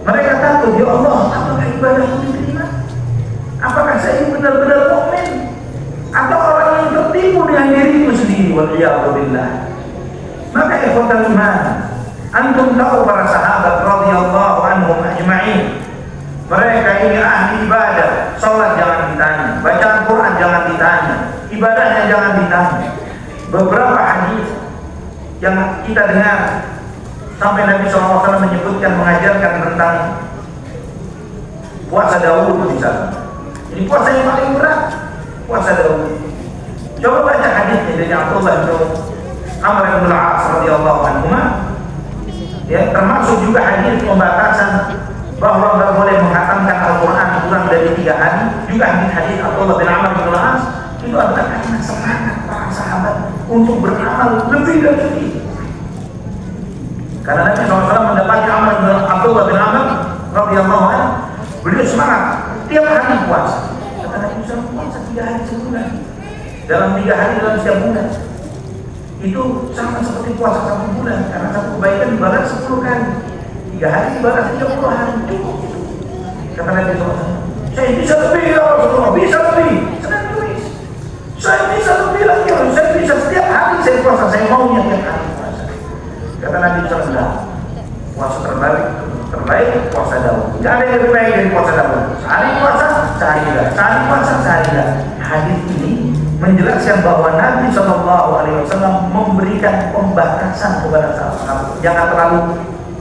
Mereka takut, ya Allah, apakah ibadahku diterima? Apakah saya benar-benar mukmin atau orang yang tertipu dengan diriku sendiri? Waliyahulillah. Maka ikhwatal iman, antum tahu para sahabat radhiyallahu anhum ajma'in, mereka ini ahli ibadah. Salat jangan ditanya, bacaan Quran jangan ditanya, ibadahnya jangan ditanya. Beberapa hadis yang kita dengar sampai Nabi SAW menyebutkan, mengajarkan tentang puasa Daud misalnya. Ini puasa yang paling berat, puasa Daud. Coba baca hadisnya dari Abdullah bin Amr bin Al-As radhiyallahu anhu. Ya, termasuk juga hadis pembatasan bahwa nggak boleh menghatamkan Al-Quran kurang dari 3 hari. Juga hadis Abdullah bin Amr bin Al-As itu adalah karena semangat para sahabat untuk beramal lebih dan lebih. Karena Nabi SAW mendapati Abdullah bin Amr radhiyallahu anhu, beliau semangat tiap hari puasa. Kata Nabi SAW, puasa 3 hari sebulan. Dalam 3 hari dalam setiap bulan itu sama seperti puasa 1 bulan, karena satu kebaikan dibalas 10 kali. 3 hari dibalas 30 hari, cukup. Kata Nabi SAW, saya bisa lebih ya Rasulullah, bisa lebih. Senang tulis, saya bisa lebih lagi, saya bisa setiap hari saya puasa, saya maunya tiap hari puasa. Kata Nabi SAW, puasa terbaik puasa Daud. Tidak ada yang lebih baik dari puasa Daud. Sehari puasa, sehari tidak. Sehari puasa, sehari tidak. Hadis ini menjelaskan bahwa Nabi SAW memberikan pembatasan kepada sahabat, jangan terlalu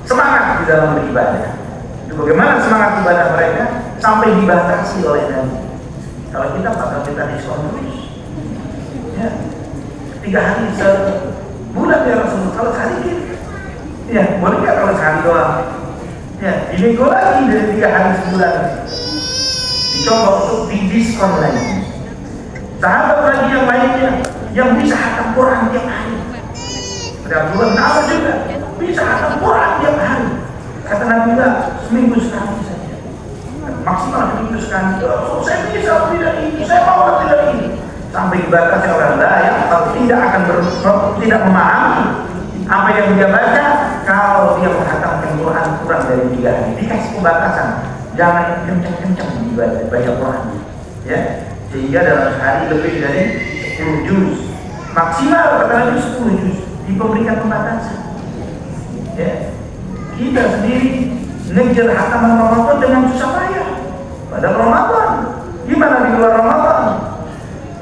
semangat di dalam beribadah. Itu bagaimana semangat ibadah mereka sampai dibatasi oleh Nabi. Kalau kita bakal kita diskon terus. Ya, 3 hari sebulan ya Rasulullah. Kalau sehari gitu. Ya, boleh nggak kalau sehari doang? Ya, dinego lagi dari 3 hari sebulan. Dicoba untuk didiskon lagi. Sahabat lagi yang lainnya yang bisa hatam Quran tiap hari. Ada Abdullah bin Amr juga bisa hatam Quran tiap hari. Kata Nabi, seminggu sekali saja. Maksimal seminggu sekali. Oh, saya bisa lebih dari ini, saya mau lebih dari ini. Sampai dibatasi orang lain kalau tidak akan tidak memahami apa yang dia baca. Kalau dia menghatamkan Quran kurang dari 3 hari, dikasih pembatasan, jangan kencang-kencang baca Quran, ya, sehingga dalam sehari lebih dari 10 juz, maksimal kata Nabi 10 juz, diberikan pembatasan. Ya, kita sendiri ngejar hataman Ramadan dengan susah payah. Pada Ramadan, gimana di luar Ramadan?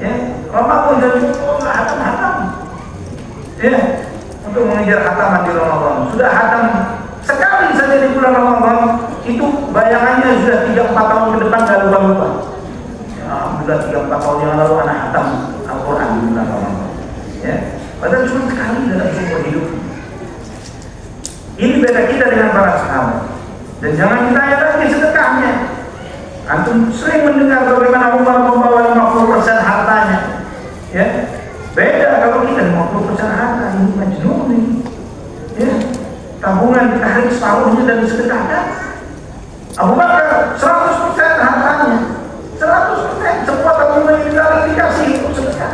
Ya, Ramadan jadi hatam-hatam. Ya. Untuk mengejar hataman di Ramadan. Sudah hatam sekali saja di bulan Ramadan, itu bayangannya sudah 3-4 tahun ke depan gak lupa-lupa. Ya, sudah 3-4 tahun yang lalu anak hatam Al-Quran di bulan Ramadan. Ya. Padahal cuma sekali dalam seumur hidup. Ini beda kita dengan para sahabat. Dan jangan ditanya lagi sedekahnya. Antum sering mendengar bagaimana Umar membawa 50% hartanya. Ya, beda kalau kita 50% harta, ini majnun ini. Ya, tabungan ditarik separuhnya dan disedekahkan. Abu Bakar 100% hartanya, 100% semua tabungan yang ditarik dikasih untuk sedekah.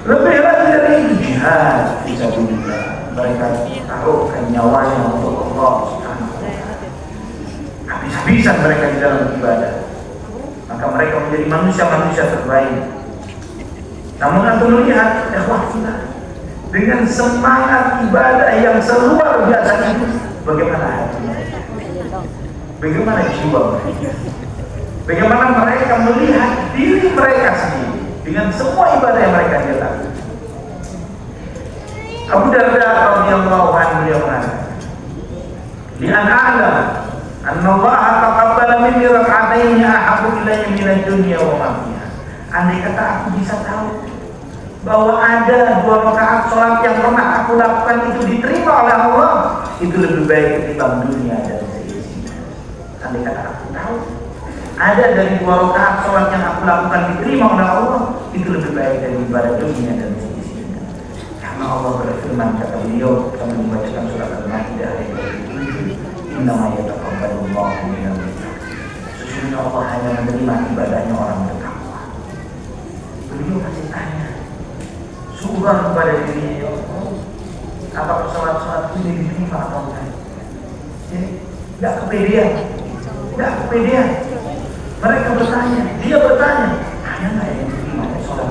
Lebih lagi dari itu jihad fisabilillah. Mereka taruhkan nyawanya untuk Allah Subhanahu wa taala. Habis-habisan mereka di dalam ibadah. Maka mereka menjadi manusia-manusia terbaik. Namun antum melihat ikhwah kita dengan semangat ibadah yang seluar biasa itu, bagaimana hati mereka? Bagaimana jiwa mereka? Bagaimana mereka melihat diri mereka sendiri dengan semua ibadah yang mereka jalankan? Abu Darda radhiyallahu anhu beliau mengatakan, "Li an a'lam anna Allah taqabbala minni rak'atayn ahabbu ilayya min ad-dunya wa ma fiha." Andai kata aku bisa tahu bahwa ada 2 rakaat salat yang pernah aku lakukan itu diterima oleh Allah, itu lebih baik ketimbang dunia dan seisinya. Andai kata aku tahu ada dari 2 rakaat salat yang aku lakukan diterima oleh Allah, itu lebih baik daripada dunia dan seisinya. Karena Allah berfirman, kata beliau kami membacakan surat Al-Maidah ayat 27, "Innama yataqabbalullahu minal muttaqin." Sesungguhnya Allah hanya menerima ibadahnya orang bertakwa. Beliau masih tanya, subhan kepada dirinya, ya Allah, apakah salat-salat ini diterima atau enggak? Jadi tidak kepedean. Mereka bertanya, dia bertanya, ada nggak yang diterima salat?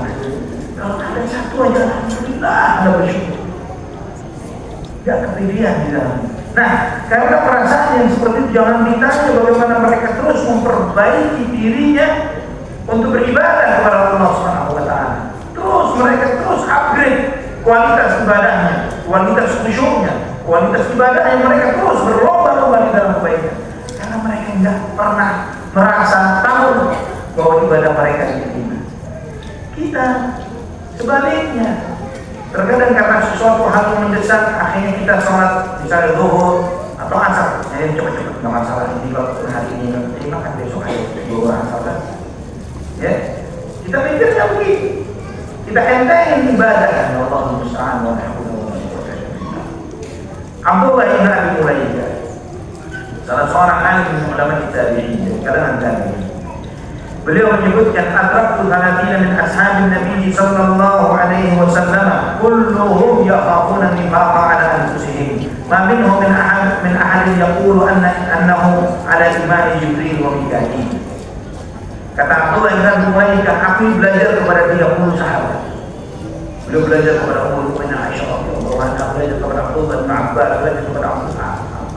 Kalau ada satu aja, alhamdulillah, ada bersyukur. Tidak kepedean di dalam. Nah, karena perasaan yang seperti itu, jangan ditanya bagaimana mereka terus memperbaiki dirinya untuk beribadah kepada Allah Subhanahu wa taala. Mereka terus upgrade kualitas ibadahnya, kualitas khusyuknya, kualitas ibadahnya. Mereka terus berlomba-lomba di dalam kebaikan. Karena mereka tidak pernah merasa tahu bahwa ibadah mereka diterima. Kita sebaliknya, terkadang karena sesuatu hal yang mendesak, akhirnya kita sholat misalnya zuhur atau asar. Cepat-cepat, nggak masalah. Ini kalau hari ini nggak terima kan besok ayo zuhur asar kan. Ya, kita mikirnya begitu. Kita entengin ibadah dan Allah musta'an wa na'udhu wa na'udhu. Abdullah ibn Abi Mulayyah, salah seorang alim ulama tabi'in, kalangan tabi'in. Beliau menyebutkan adraktu thalathina min ashabin Nabi sallallahu alaihi wasallam kulluhum yakhafuna nifaqa ala anfusihim. Ma minhum min ahadin yaqulu annahu ala imani Jibril wa Mikail. Kata Abdullah ibn Abi Mulayyah, aku belajar kepada 30 sahabat. Beliau belajar kepada Ummu Mukminin Aisyah radhiyallahu anha, belajar kepada Abdullah bin Abbas, belajar kepada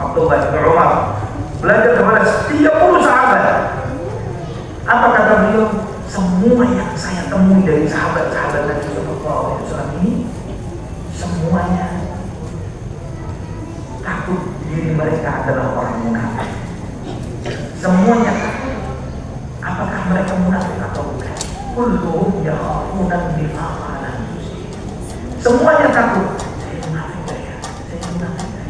Abdullah bin Umar, belajar kepada 30 sahabat. Apa kata beliau? Semua yang saya temui dari sahabat-sahabat Nabi sallallahu alaihi wasallam ini, semuanya takut diri mereka adalah orang munafik. Semuanya takut. Apakah mereka munafik atau bukan? Kulluhum yakhafuna nifaqa ala anfusihim. Semuanya takut. Saya munafik ya. Saya munafik ya.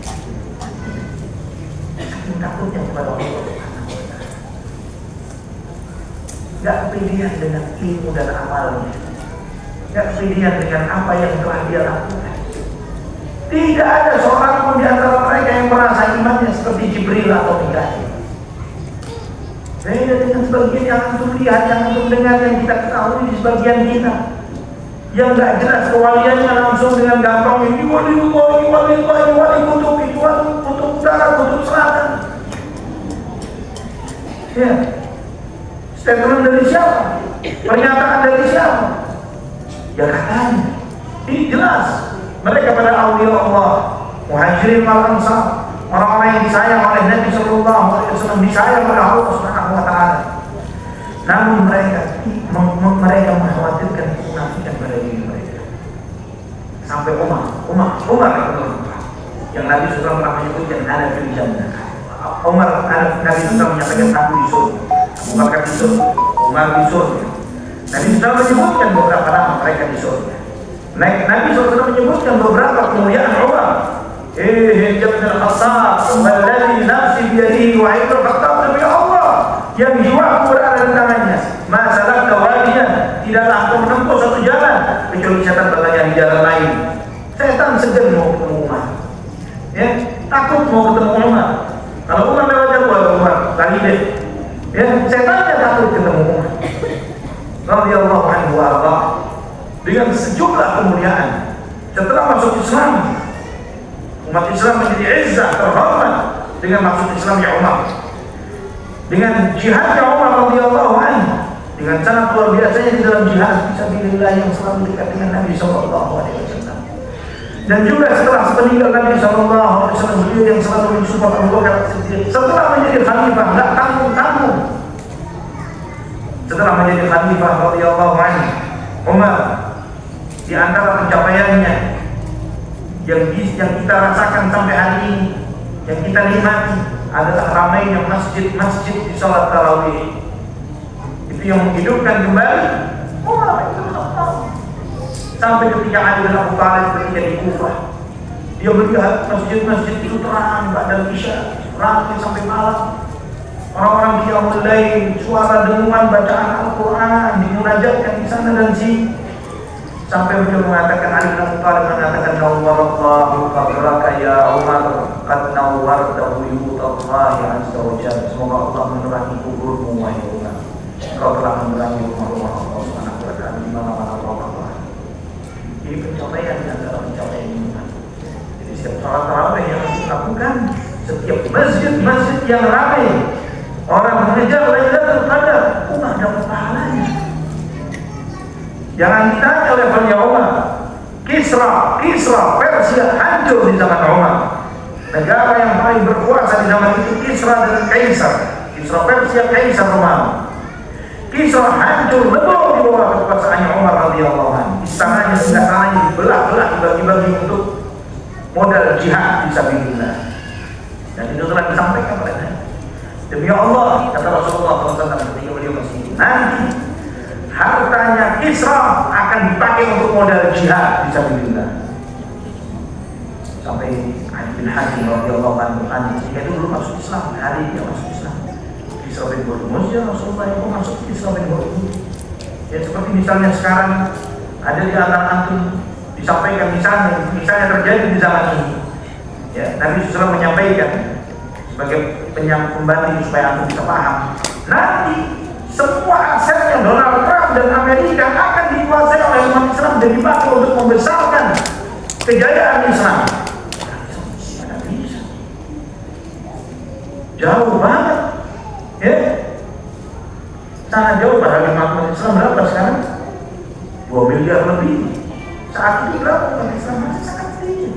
Saking takutnya kepada Allah Subhanahu wa taala. Enggak kepedean dengan ilmu dan amalnya. Enggak kepedean dengan apa yang telah dia lakukan. Tidak ada seorang pun di antara mereka yang merasa imannya seperti Jibril atau Mikail. Beda dengan sebagian yang antum lihat, yang antum dengar, yang kita ketahui di sebagian kita, yang gak jelas kewaliannya langsung dengan gampang ini wali kutub, itu kutub utara, kutub selatan. Ya, statement dari siapa? Pernyataan dari siapa? Ya katanya, ini jelas. Mereka pada awliya Allah, muhajirin wal ansar, orang-orang yang disayang oleh Nabi sallallahu alaihi wasallam, disayang oleh Allah Subhanahu wa taala. Namun mereka mengkhawatirkan kemunafikan pada diri mereka. Sampai Umar yang Nabi sallallahu pernah menyebutkan ana fil jannah. Nabi sallallahu menyatakan aku di surga. Abu Bakar di surga, Umar di surga. Nabi sallallahu menyebutkan beberapa nama mereka di surga. Nabi SAW menyebutkan beberapa kemuliaan Umar. Ibn al-Khattab, "Walladzi nafsi biyadihi wa Ibn al-Khattab demi Allah yang jiwaku berada di tangannya. Ma salakta wadiyan, tidaklah engkau menempuh satu jalan kecuali setan bertanya di jalan lain." Setan segan mau ketemu Umar. Ya, takut mau ketemu Umar. Kalau Umar lewat jalan, Umar lari deh. Ya, setannya takut ketemu Umar. Radhiyallahu anhu wa arda. Dengan sejumlah kemuliaan setelah masuk Islam, umat Islam menjadi izzah, terhormat dengan masuk Islamnya Umar, dengan jihadnya Umar radhiyallahu anhu, dengan sangat luar biasanya di dalam jihad fisabilillah yang selalu dekat dengan Nabi sallallahu alaihi wasallam. Dan juga setelah sepeninggal Nabi sallallahu alaihi wasallam, beliau yang selalu mensupport Abu Bakar Siddiq setelah menjadi khalifah, enggak tanggung-tanggung. Setelah menjadi khalifah radhiyallahu anhu, Umar di antara pencapaiannya yang kita rasakan sampai hari ini, yang kita nikmati adalah ramainya masjid-masjid di salat tarawih. Itu yang menghidupkan kembali Umar itu sampai ketika Ali bin Abi Thalib ketika di Kufah, dia melihat masjid-masjid itu terang pada isya, ramai sampai malam. Orang-orang qiyamul lail, suara dengungan bacaan Al-Quran dimunajatkan di sana dan sini. Sampai beliau mengatakan, Ali bin Abi Thalib mengatakan, "Nawwarallahu qabraka ya Umar, qad nawwarta buyutallahi azza wa jalla." Semoga Allah menerangi kuburmu wahai Umar. Kau telah menerangi rumah-rumah Allah Subhanahu wa taala di mana-mana Allah. Ini pencapaian di antara pencapaian iman. Jadi setiap salat tarawih yang dilakukan, setiap masjid-masjid yang ramai orang mengejar Lailatul Qadar, Umar dapat pahalanya. Jangan ditanya levelnya Umar. Kisra Persia hancur di zaman Umar. Negara yang paling berkuasa di zaman itu Kisra dan Kaisar. Kisra Persia, Kaisar Romawi. Kisra hancur lebur di bawah kekuasaannya Umar radhiyallahu anhu. Istananya, singgasananya dibelah-belah, dibagi-bagi untuk modal jihad fisabilillah. Dan itu telah disampaikan oleh Nabi. Demi Allah, kata Rasulullah SAW ketika beliau masih hidup, nanti hartanya Kisra akan dipakai untuk modal jihad fisabilillah. Sampai Ali bin Hatim radhiyallahu anhu dia dulu masuk Islam, hari dia masuk Islam. Kisra bin Hurmuz, ya Rasulullah itu masuk Kisra bin Hurmuz. Ya seperti misalnya sekarang ada di antara antum disampaikan misalnya terjadi di zaman ini. Ya, Nabi SAW menyampaikan sebagai pembantu supaya antum bisa paham. Nanti semua asetnya Donald Trump dan Amerika akan dikuasai oleh umat Islam dan dipakai untuk membesarkan kejayaan Islam. Mana bisa? Jauh banget, ya. Sangat jauh. Padahal umat Islam berapa sekarang? 2 miliar lebih. Saat itu berapa umat Islam? Masih sangat sedikit.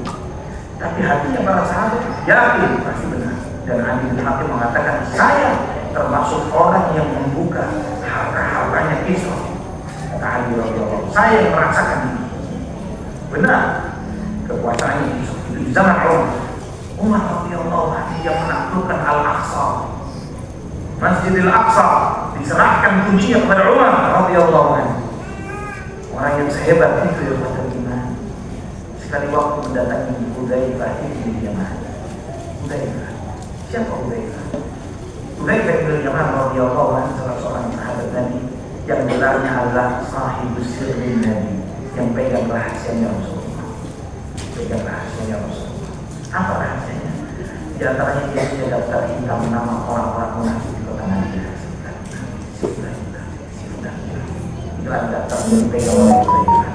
Tapi hatinya para sahabat yakin pasti benar. Dan Ali bin Hatim mengatakan, saya termasuk orang yang membuka harta-hartanya Kisra. Kata Ali radhiyallahu anhu, saya yang merasakan ini. Benar, kekuasaannya itu di zaman Umar radhiyallahu anhu yang menaklukkan Al-Aqsa. Masjidil Aqsa diserahkan kuncinya kepada Umar radhiyallahu anhu. Orang yang sehebat itu yang beriman. Sekali waktu mendatangi Hudzaifah bin Yaman. Hudzaifah. Siapa Hudzaifah? Hudzaifah bin Yaman radhiyallahu anhu salah seorang sahabat Nabi yang gelarnya adalah sahibus sirrin Nabi, yang pegang rahasianya Rasulullah. Pegang rahasianya Rasulullah. Apa rahasianya? Di antaranya dia punya daftar hitam nama orang-orang munafik di kota Madinah. Itulah daftar yang dipegang oleh Hudzaifah.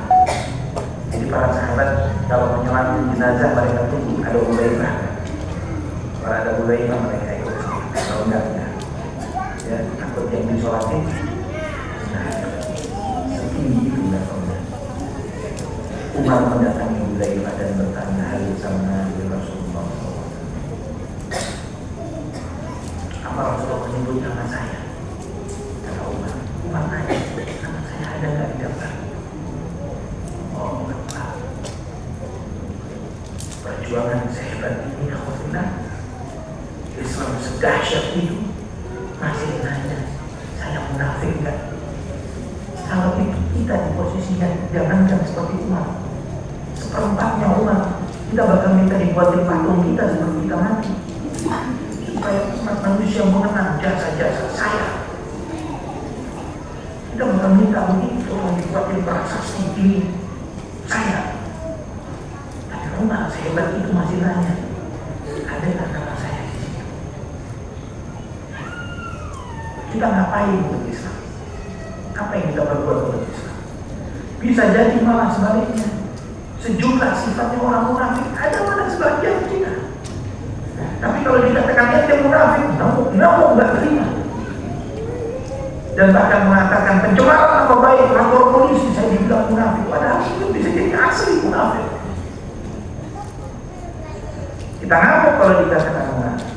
Jadi para sahabat kalau menyolatkan jenazah mereka tunggu ada Hudzaifah. Kalau ada Hudzaifah mereka ikut. Kalau enggak ya takut yang disolatin. Nah, setinggi itu enggak pernah. Umar mendatangi Hudzaifah dan bertanya hal sama Nabi Rasulullah SAW. Apa Rasulullah menyebut nama saya? Kata Umar nanya, nama saya ada nggak di daftar? Oh, enggak. Perjuangan sehebat ini aku benar. Islam sedahsyat itu masih nanya saya munafik enggak? Kalau itu kita di posisinya jangankan seperti Umar, seperempatnya umat kita bakal minta dibuatin patung kita sebelum kita mati, supaya umat manusia mengenang jasa-jasa saya. Kita bakal minta begitu dibuatin prasasti ini saya. Tapi umat sehebat itu masih nanya, ada nggak nama saya di situ? Kita ngapain untuk Islam? Apa yang kita berbuat untuk Islam? Bisa jadi malah sebaliknya, sejumlah sifatnya orang munafik ada pada sebagian kita. Tapi kalau dikatakan dia munafik, namun nggak terima. Dan bahkan mengatakan pencemaran nama baik, lapor polisi saya dibilang munafik. Padahal itu bisa jadi asli munafik. Kita ngamuk kalau dikatakan munafik.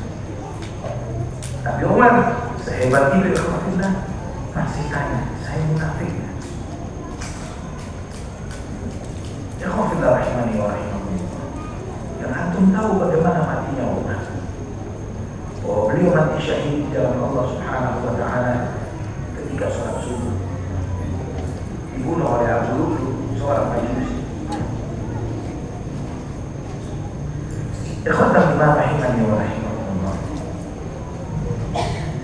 Tapi Umar sehebat itu Alhamdulillah masih tanya, saya munafik? Ya khafillah rahimani wa rahimakumullah. Yang antum tahu bagaimana matinya Umar, bahwa beliau mati syahid di jalan Allah Subhanahu wa ta'ala ketika sholat subuh, dibunuh oleh Abu Lu'lu, seorang Majusi. Ikhwatan rahimani wa rahimakumullah.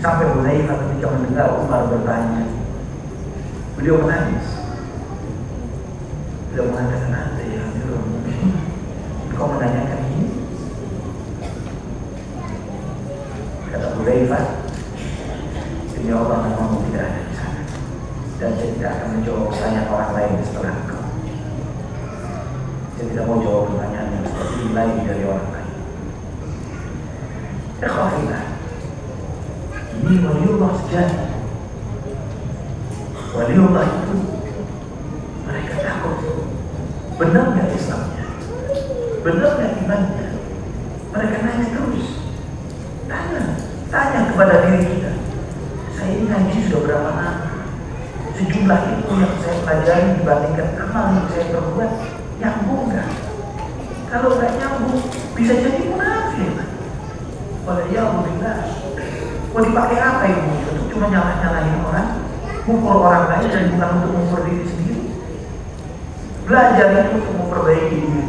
Sampai Hudzaifah ketika mendengar Umar bertanya, beliau menangis. Beliau mengatakan, "Anta ya Amirul Mukminin, kau menanyakan ini?" Kata Hudzaifah, "Demi Allah, namamu tidak ada di sana, dan saya tidak akan menjawab pertanyaan orang lain setelah engkau. Saya tidak mau jawab pertanyaan yang seperti ini lagi dari orang lain." Ikhwafillah, ini waliullah sejati. Waliullah itu mereka takut. Benar nggak Islamnya? Benar nggak imannya? Mereka nanya terus. Tanya kepada diri kita. Saya ini ngaji sudah berapa lama? Sejumlah ilmu yang saya pelajari dibandingkan amal yang saya perbuat, nyambung nggak? Kalau nggak nyambung, bisa jadi munafik. Waliyahumillah. Mau dipakai apa ilmu itu? Cuma nyalahin orang, mengukur orang lain dan bukan untuk mengukur diri sendiri. Belajar itu untuk memperbaiki diri.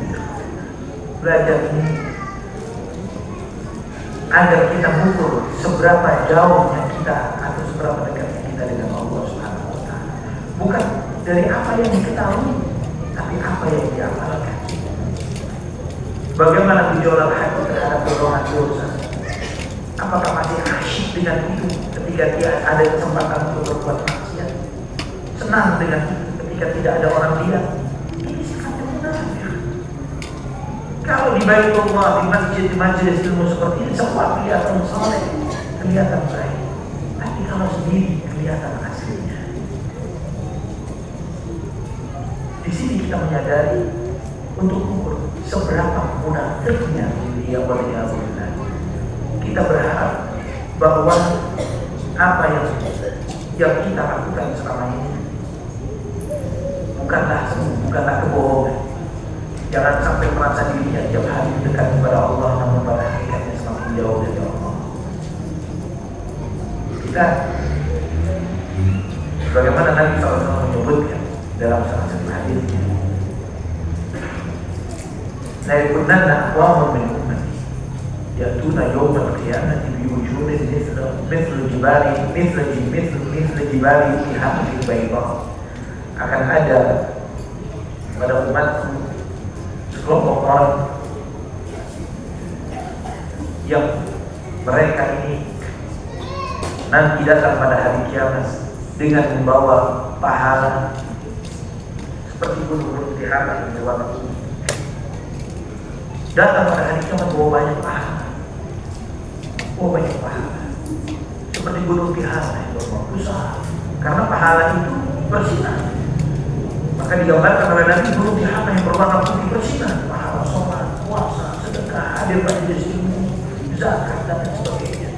Belajar ini agar kita mengukur seberapa jauhnya kita atau seberapa dekatnya kita dengan Allah Subhanahu wa ta'ala. Bukan dari apa yang diketahui, tapi apa yang diamalkan. Bagaimana gejolak hati terhadap dorongan dosa? Apakah masih asyik dengan itu ketika dia ada kesempatan untuk berbuat maksiat? Senang dengan itu ketika tidak ada orang lihat? Ini sifatnya munafik. Kalau di Baitullah, di majelis ilmu seperti ini, semua kelihatan soleh, kelihatan baik. Tapi kalau sendiri kelihatan aslinya. Di sini kita menyadari untuk mengukur seberapa munafiknya dia waliyahullah. Kita berharap bahwa apa yang kita lakukan selama ini bukanlah kebohongan. Jangan sampai merasa dirinya tiap hari dekat kepada Allah, namun pada hakikatnya semakin jauh dari Allah. Kita bagaimana Nabi SAW menyebutkan dalam salah satu hadisnya, la yakunanna aqwamun min ummati ya'tuna yawmal qiyamati bi wujuhin mithlu jibali fi hamlin baydah. Akan ada pada umatku sekelompok orang yang mereka ini nanti datang pada hari kiamat dengan membawa pahala seperti gunung-gunung tiara yang berwarna putih. Datang pada hari kiamat bawa banyak pahala, seperti gunung tiara yang berwarna besar, karena pahala itu bersinar. Maka digambarkan oleh Nabi gunung tiara yang berwarna putih bersinar, pahala sholat, puasa, sedekah, hadir majelis ilmu, zakat dan sebagainya.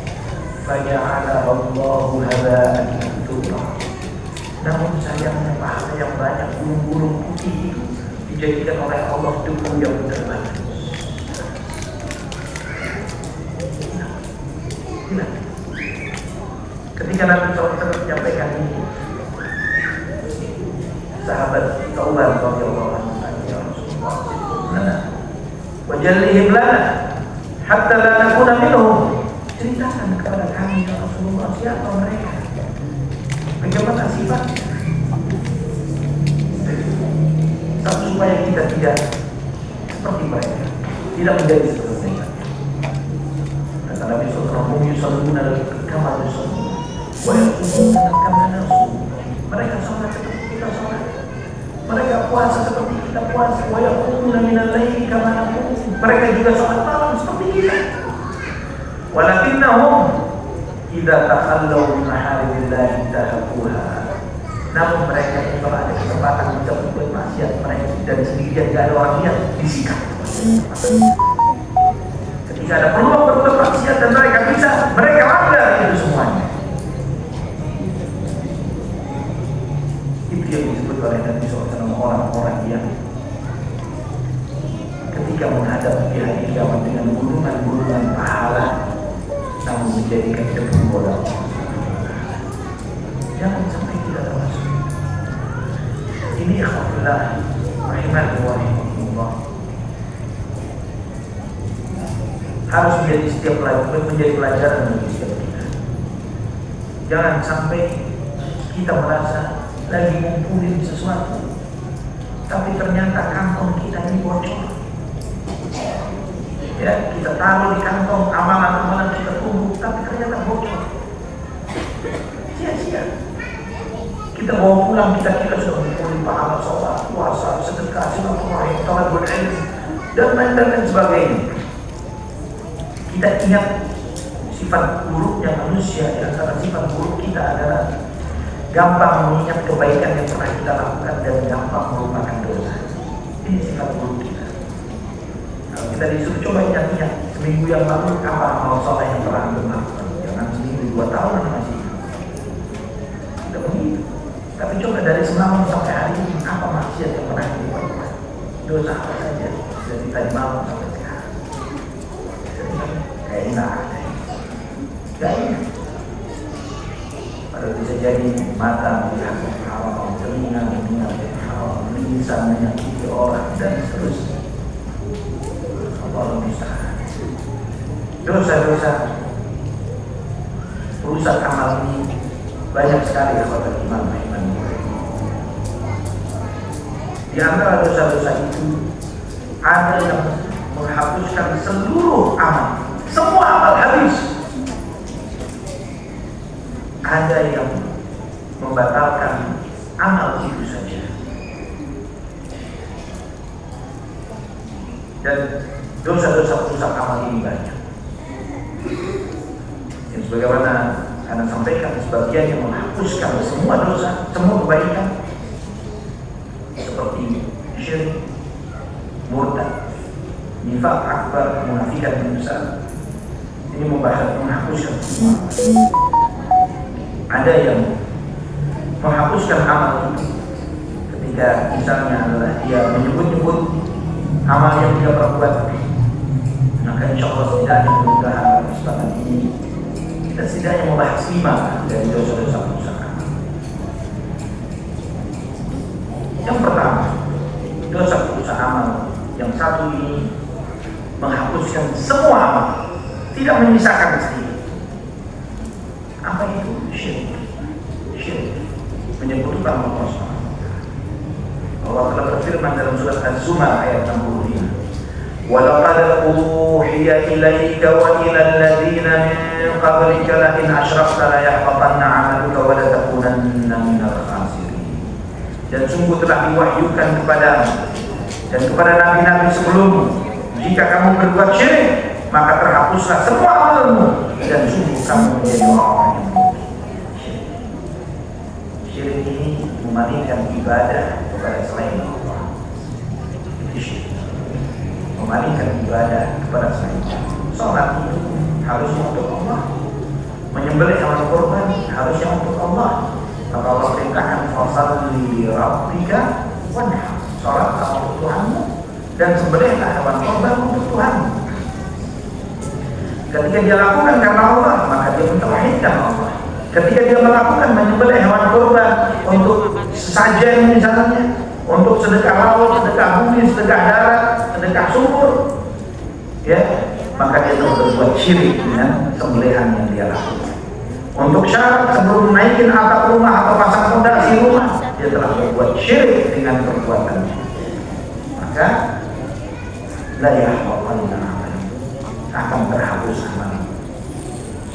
Faja'ala Allahu haba'an mansura. Namun sayangnya pahala yang banyak gunung-gunung putih itu dijadikan oleh Allah debu yang terbatas. Ketika Nabi SAW menyampaikan ini, sahabat Thawban radhiyallahu anhu, ya Rasulullah, wajallihim lana hatta la nakuna minhum. Ceritakan kepada kami ya Rasulullah siapa mereka, bagaimana sifatnya, supaya kita tidak seperti mereka, tidak menjadi seperti mereka. Kata Nabi sallallahu alaihi wasallam, kama yusalluna wa yaqumuna kama naqum. Mereka salat seperti kita salat, mereka puasa seperti kita puasa, wa yaqumuna minal laili kama naqum. Mereka juga salat malam seperti kita. Walakinnahum idza takhallaw min maharillahi tahaquha. Namun mereka yang ada kesempatan untuk berbuat maksiat, mereka dari sendirian tidak ada orang lihat, disikat. Ketika ada peluang berbuat maksiat dan mereka bisa, mereka langgar itu semuanya. Itu yang disebut oleh Nabi SAW orang-orang yang ketika menghadap di hari kiamat dengan gunungan-gunungan pahala, namun menjadikan debu bodoh. Jangan sampai kita termasuk. Ini ikhwanillah rahimani wa rahimakumullah. Harus menjadi setiap menjadi pelajaran bagi setiap kita. Jangan sampai kita merasa lagi ngumpulin sesuatu, tapi ternyata kantong kita ini bocor. Ya, kita taruh di kantong amalan-amalan kita tunggu, tapi ternyata bocor. Sia-sia. Kita bawa pulang, kita kira sudah mengumpulkan pahala sholat, puasa, sedekah, silaturahim, talabul ilm, dan lain sebagainya. Kita ingat sifat buruknya manusia. Di antara sifat buruk kita adalah gampang mengingat kebaikan yang pernah kita lakukan dan gampang melupakan dosa. Ini sifat buruk kita. Kalau kita disuruh coba ingat-ingat seminggu yang lalu apa amal sholat yang pernah kita lakukan. Jangan seminggu 2 tahun masih. Tidak begitu. Tapi coba dari semalam sampai hari ini apa maksiat yang pernah kita lakukan? Dosa apa saja dari tadi malam sampai sekarang? Kayak enak. Gak enak. Padahal bisa jadi mata melihat haram, telinga mendengar haram, lisan menyakiti orang dan seterusnya. Allah musta'an. Dosa-dosa perusak amal ini banyak sekali kepada iman. Di antara dosa-dosa itu ada yang menghapuskan seluruh amal, semua amal habis. Ada yang membatalkan amal itu saja. Dan dosa-dosa perusak amal ini banyak. Yang sebagaimana Anda sampaikan, sebagian yang menghapuskan semua dosa, semua kebaikan, seperti syirik, murtad, nifaq akbar, munafikan yang besar. Ini menghapuskan semua. Ada yang menghapuskan amal itu ketika misalnya adalah dia menyebut-nyebut amal yang dia perbuat, maka insya Allah setidaknya mudah-mudahan kesempatan ini kita setidaknya membahas 5 dari dosa-dosa perusak amal. Yang pertama, dosa perusak amal yang satu ini menghapuskan semua amal, tidak menyisakan sedikit. Apa itu? Syirik. Menyebutkan Allah SWT. Allah telah berfirman dalam surat Az-Zumar ayat 65. وَلَقَدْ أُوحِيَ إِلَيْكَ وَإِلَى الَّذِينَ مِنْ قَبْلِكَ لَئِنْ أَشْرَكْتَ لَيَحْبَطَنَّ عَمَلُكَ وَلَتَكُونَنَّ مِنَ الْخَاسِرِينَ. Dan sungguh telah diwahyukan kepadamu dan kepada nabi-nabi sebelummu, jika kamu berbuat syirik, maka terhapuslah semua amalmu dan sungguh kamu menjadi orang yang merugi. Syirik ini memalingkan ibadah kepada selain Allah. Itu syirik. Memalingkan ibadah kepada selain Allah. Salat itu harusnya untuk Allah. Menyembelih hewan kurban harusnya untuk Allah. Maka Allah perintahkan fashalli li rabbika wanhar. Salat untuk Tuhanmu dan sembelihlah hewan kurban untuk Tuhanmu. Ketika dia lakukan karena Allah, maka dia mentauhidkan Allah. Ketika dia melakukan menyembelih hewan kurban untuk sesajen misalnya, untuk sedekah laut, sedekah bumi, sedekah darat, sedekah sumur, ya, maka dia telah berbuat syirik dengan sembelihan yang dia lakukan. Untuk syarat sebelum naikin atap rumah atau pasang fondasi rumah, dia telah berbuat syirik dengan perbuatannya. Maka la yahbaqanna amal, akan terhapus amal.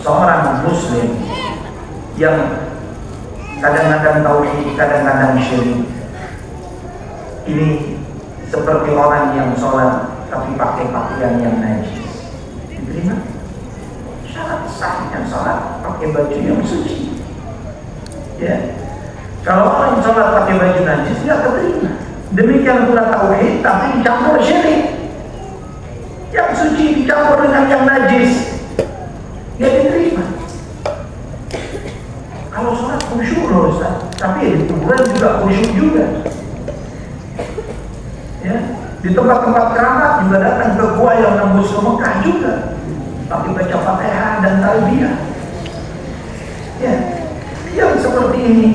Seorang muslim yang kadang-kadang tauhid, kadang-kadang syirik, ini seperti orang yang sholat tapi pakai pakaian yang najis, diterima? Syarat sahnya sholat pakai baju yang suci, ya. Kalau orang sholat pakai baju najis, tidak terima. Demikian pula tauhid tapi dicampur syirik, yang suci dicampur dengan yang najis, tidak diterima. Kalau sholat khusyuk loh Ustaz, tapi di kuburan juga khusyuk juga, ya. Di tempat-tempat keramat juga datang ke gua yang nembus ke Mekah juga, pakai baca Fatihah dan talbiyah, ya. Yang seperti ini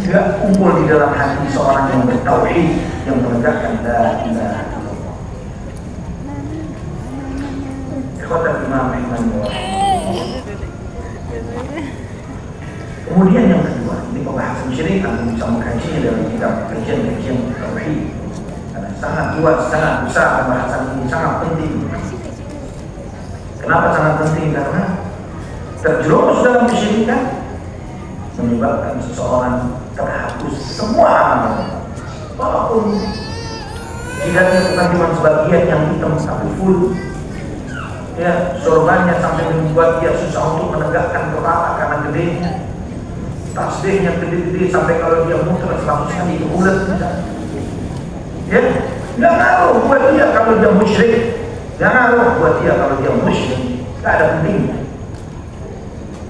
tidak kumpul di dalam hati seorang yang bertauhid, yang menegakkan la ilaha illallah. Ikhwatal Imam Ahmad. Kemudian yang kedua, ini pembahasan syirik, kami bisa mengkajinya dalam kitab kajian tauhid. Karena sangat luas, sangat besar pembahasan ini, sangat penting. Kenapa sangat penting? Karena terjerumus dalam kesyirikan menyebabkan seseorang terhapus semua amal, walaupun jidatnya bukan cuma sebagian yang hitam tapi full, ya, sorbannya sampai membuat dia susah untuk menegakkan kepala karena gedenya, tasbihnya gede-gede sampai kalau dia muter 100 kali ulet, ya, nggak ngaruh buat dia kalau dia musyrik, nggak ngaruh buat dia kalau dia musyrik, nggak ada pentingnya,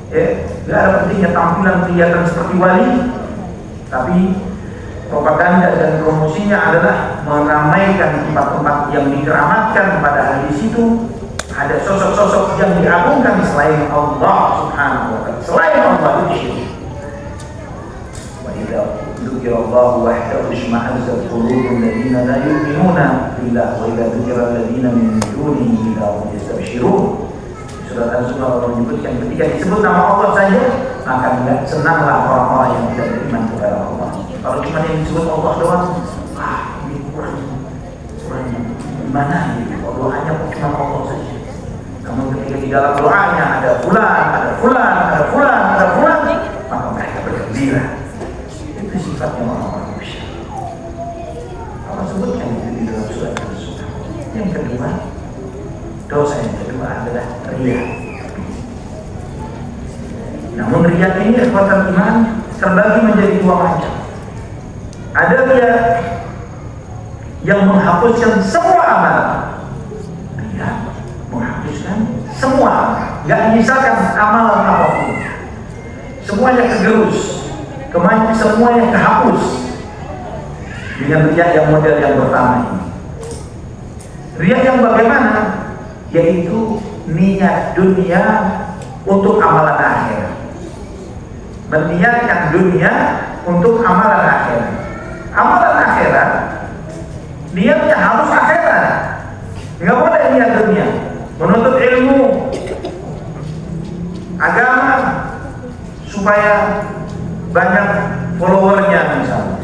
ya, nggak ada pentingnya tampilan kelihatan seperti wali, tapi propaganda dan promosinya adalah meramaikan tempat-tempat yang dikeramatkan, padahal di situ ada sosok-sosok yang diagungkan selain Allah Subhanahu wa Ta'ala, selain Allah itu syirik. Wa idza dzukira Allah wahdahu ishma'azzat qulubul ladzina la yu'minuna billahi wa idza dzukira alladzina min dunihi idza hum yastabshirun. Surat Al-Zumar Allah menyebutkan ketika disebut nama Allah saja, maka tidak senanglah orang-orang yang tidak beriman kepada Allah. Kalau cuma yang disebut Allah doang, ini kurang gimana gitu. Doanya cuma Allah saja. Namun ketika di dalam doanya ada fulan, maka mereka bergembira. Itu sifatnya orang-orang musyrik. Allah sebutkan itu di dalam surat Al-Zumar. Yang kedua, dosa yang kedua adalah riya. Namun riya ini kekuatan iman terbagi menjadi dua macam. Ada riya yang menghapuskan semua amal. Riya menghapuskan semua amal, nggak menyisakan amal apapun. Semuanya kegerus, semuanya kehapus. Dengan riya yang model yang pertama ini. Riya yang bagaimana? Yaitu niat dunia untuk amalan akhirat. Meniatkan dunia untuk amalan akhirat. Amalan akhirat niatnya harus akhirat, nggak boleh niat dunia. Menuntut ilmu agama supaya banyak followernya misalnya,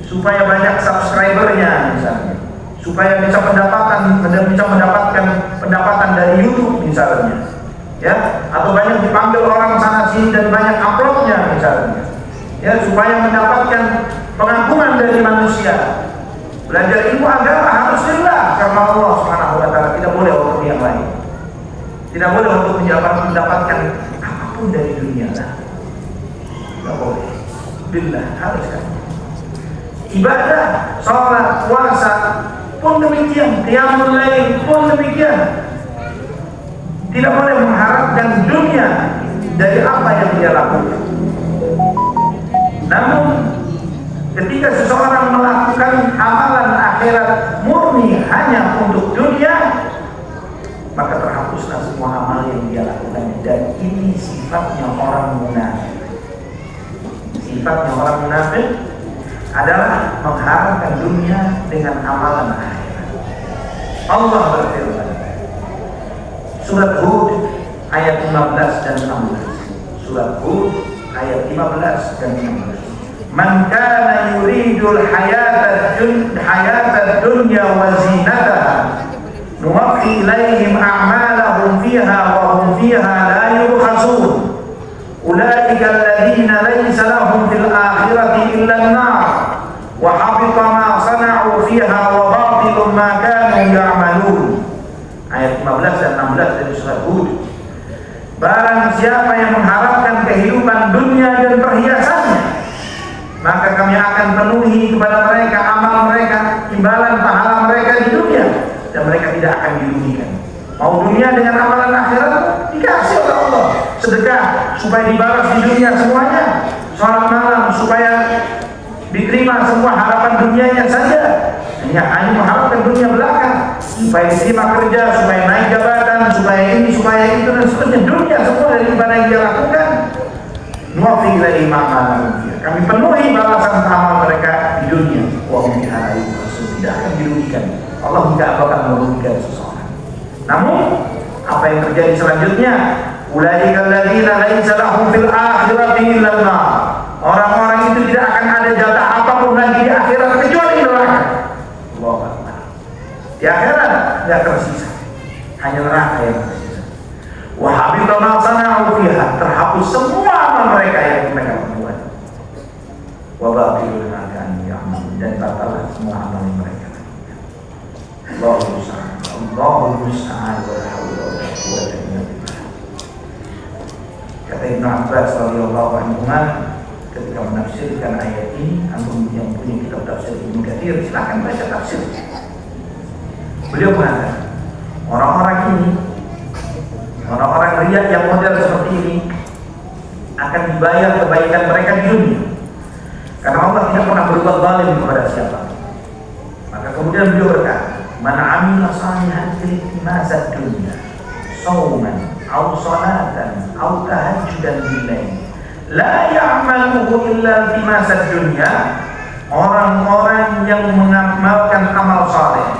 supaya banyak subscribernya misalnya, supaya bisa mendapatkan pendapatan dari YouTube misalnya, ya, atau banyak dipanggil orang sana sini dan banyak uploadnya misalnya, ya, supaya mendapatkan pengakuan dari manusia. Belajar ilmu agama harus lillah karena Allah Subhanahu wa Ta'ala, tidak boleh untuk yang lain, tidak boleh untuk mendapatkan apapun dari dunia lah, tidak boleh. Billah harus kan. Ibadah, sholat, puasa pun demikian, qiyamul lail pun demikian. Tidak boleh mengharapkan dunia dari apa yang dia lakukan. Namun ketika seseorang melakukan amalan akhirat murni hanya untuk dunia, maka terhapuslah semua amal yang dia lakukan. Dan ini sifatnya orang munafik. Sifatnya orang munafik adalah mengharapkan dunia dengan amalan akhirat. Allah berfirman, Surat Hud ayat 15 dan 16. Surat Hud ayat 15 dan 16. Man kana yuridul hayatad dunya wa zinataha nuwaffi ilaihim a'malahum fiha wa hum fiha la yubkhasun ulaika alladziina laysa lahum fil akhirati illa an-nar wa habita ma sana'u fiha wa batilun ma kanu ya'malun. Ayat 15 dan 16 dari surat Hud. Barang siapa yang mengharapkan kehidupan dunia dan perhiasannya, maka kami akan penuhi kepada mereka amal mereka, imbalan pahala mereka di dunia, dan mereka tidak akan dirugikan. Mau dunia dengan amalan akhirat dikasih oleh Allah. Sedekah supaya dibalas di dunia semuanya, sholat malam supaya diterima semua harapan dunianya saja. Hanya mengharapkan dunia belaka supaya diterima kerja, supaya naik jabatan, supaya ini, supaya itu, dan seterusnya. Dunia semua dari ibadah yang dia lakukan. Nuwaffi ilaihim a'malahum fiha. Kami penuhi balasan amal mereka di dunia. Wa hum fiha la yubkhasun. Tidak akan dirugikan. Allah tidak akan merugikan seseorang. Namun apa yang terjadi selanjutnya? Ulaika alladziina laisa lahum fil akhirati illa an-nar. Orang-orang itu tidak akan ada jatah apapun lagi di akhirat kecuali neraka. Allahu Akbar. Di akhirat tidak tersisa, hanya neraka yang tersisa. Wa habita ma sana'u fiha. Terhapus semua amal mereka yang mereka perbuat. Wa batilun ma kanu ya'malun. Dan batallah semua amal yang mereka lakukan. Allahu musta'an wa la haula wa la quwwata illa billah. Kata Ibnu Abbas radhiyallahu anhu ketika menafsirkan ayat ini, antum yang punya kitab tafsir Ibnu Katsir silakan baca tafsir. Beliau mengatakan, orang-orang riya yang model seperti ini akan dibayar kebaikan mereka di dunia, karena Allah tidak pernah berbuat zalim kepada siapa. Maka kemudian beliau berkata, man 'amila shalihan fi masa dunya shauman aw salatan aw tahajjudan bil-lail la ya'maluhu illa fi masa dunya. Orang-orang yang mengamalkan amal saleh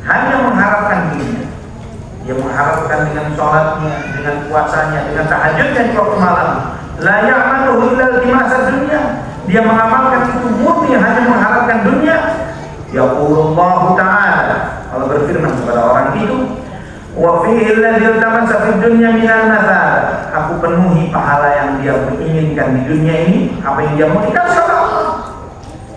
hanya mengharapkan dunia. Dia mengharapkan dengan sholatnya, dengan puasanya, dengan tahajudnya di waktu malam. La ya'maluhu illa fi masa dunya. Dia mengamalkan itu murni hanya mengharapkan dunia. Yaqulullahu ta'ala, Allah berfirman kepada orang itu, wa fihi alladzi iltamasa fid dunya minal mathal. Aku penuhi pahala yang dia inginkan di dunia ini, apa yang dia mau dikasih oleh Allah.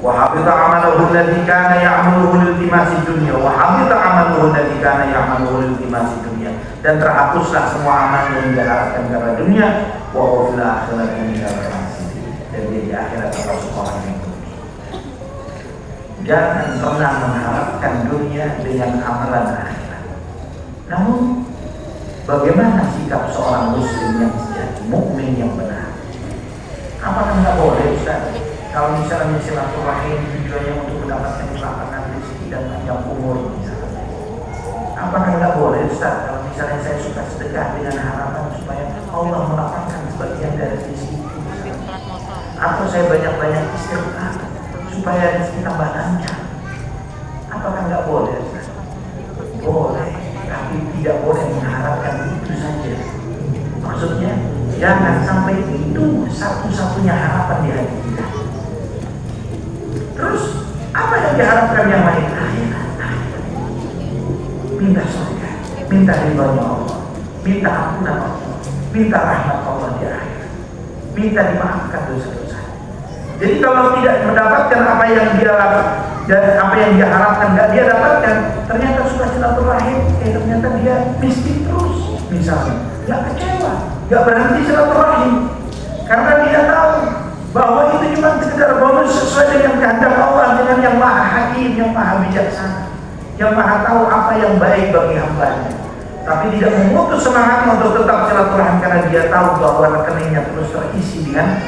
Wa habita amaluhu alladzi kana ya'maluhu liltimasi dunya wa habita amaluhu alladzi kana ya'maluhu liltimasi dunya. Dan terhapuslah semua amal yang dia harapkan karena dunia. Wa huwa fil akhirati minal khasirin. Dan dia di akhirat termasuk orang yang rugi. Jangan pernah mengharapkan dunia dengan amalan akhirat. Namun bagaimana sikap seorang muslim yang sejati, mukmin yang benar? Apakah tidak boleh Ustaz, kalau misalnya silaturahim tujuannya untuk mendapatkan kelapangan rezeki dan panjang umur misalnya? Apakah tidak boleh Ustaz, kalau misalnya saya suka sedekah dengan harapan supaya Allah melapangkan sebagian dari rezeki itu? Atau saya banyak-banyak istighfar supaya rezeki tambah lancar? Apakah tidak boleh Ustaz? Boleh, tapi tidak boleh mengharapkan itu saja. Maksudnya jangan sampai itu satu-satunya harapan di hati kita. Terus apa yang diharapkan yang lain? Akhirat. Minta surga, minta ridhonya Allah, minta ampunan Allah, minta rahmat Allah di akhirat, minta dimaafkan dosa-dosa. Jadi kalau tidak mendapatkan apa yang dia dan apa yang dia harapkan nggak dia dapatkan, ternyata sudah silaturahim, ternyata dia miskin terus, misalnya, nggak kecewa, nggak berhenti silaturahim, karena dia tahu bahwa itu cuma sekedar bonus sesuai dengan kehendak Allah, dengan yang maha hakim, yang maha bijaksana, yang maha tahu apa yang baik bagi hambanya. Tapi tidak memutus semangatnya untuk tetap silaturahim karena dia tahu bahwa rekeningnya terus terisi dengan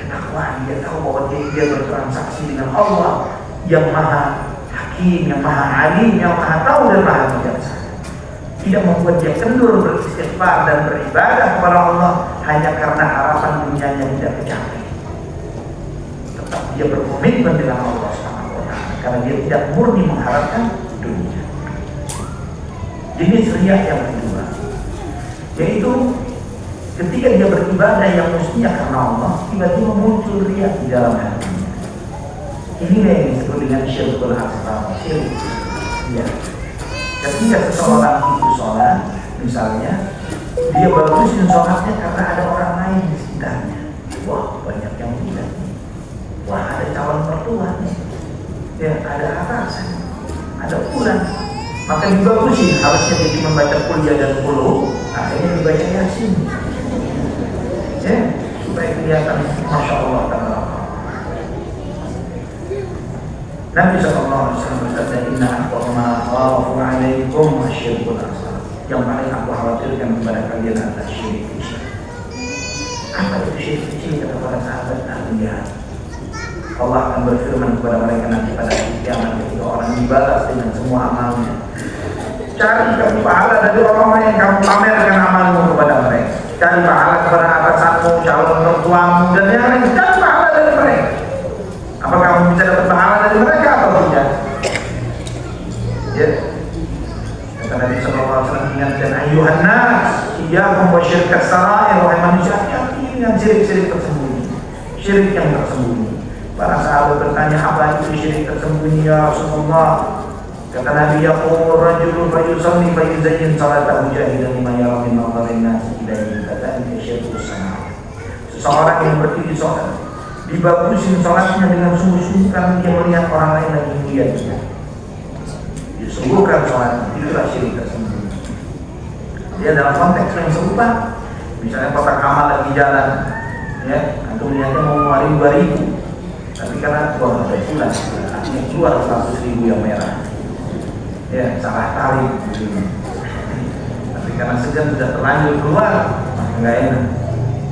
ketakwaan. Dia tahu bahwa dia bertransaksi dengan Allah yang maha hakim, yang maha alim, yang maha tahu dan maha bijaksana. Tidak membuat dia kendur beristighfar dan beribadah kepada Allah hanya karena harapan dunianya tidak tercapai. Tetap dia berkomitmen dengan Allah SWT karena dia tidak murni mengharapkan dunia. Jenis riya yang kedua, yaitu ketika dia beribadah yang mestinya karena Allah, tiba-tiba muncul riya di dalam hatinya. Ini yang disebut dengan syirkul asghar, syirik. Ya. Ketika seseorang itu sholat, misalnya dia bagusin sholatnya karena ada orang lain di sekitarnya. Wah, banyak yang lihat. Wah, ada calon mertua nih. Ya, ada atasan, ada pulang. Maka dibagusin, harusnya dia cuma baca kuliah dan puluh, akhirnya dibaca Yasin. Ya, supaya kelihatan Masya Allah ta'ala. Nabi SAW bersabda, Inna akhbarma khafu alaikum asyirkul asghar. Yang paling aku khawatirkan kepada kalian adalah syirik kecil. Apa itu syirik kecil? Kata para sahabat, lihat. Allah akan berfirman kepada mereka nanti pada hari kiamat ketika orang dibalas dengan semua amalnya. Cari kamu pahala dari orang yang kamu pamerkan amalmu kepada mereka. Cari pahala kepada atasanmu, calon mertuamu, dan yang lain. Cari pahala dari mereka. Apakah kamu bisa dapat pahala dari mereka atau tidak? Ya. Kata Nabi SAW ingatkan, Ayuhan nas, iyyakum wa syirkas sarair. Wahai manusia, hati-hati dengan syirik-syirik tersembunyi, syirik yang tersembunyi. Para sahabat bertanya, apa itu syirik tersembunyi ya Rasulullah? Kata Nabi, yaqumur rajulu fayusalli fayuzayyin salatahu jahidan lima yara min nadharin nasi ilaihi fata'an syirkus sana'a. Seseorang yang berdiri sholat, dibagusin sholatnya dengan sungguh-sungguh karena dia melihat orang lain lagi melihat dia. Disungguhkan sholatnya, itulah syirik tersembunyi. Dia dalam konteks yang serupa, misalnya kotak amal lagi jalan, ya, atau melihatnya mau ngeluarin 2.000, tapi karena ada bulan, artinya keluar 100.000 yang merah. Ya, salah tarik begini. Tapi karena segan sudah terlanjur keluar, maka nggak enak.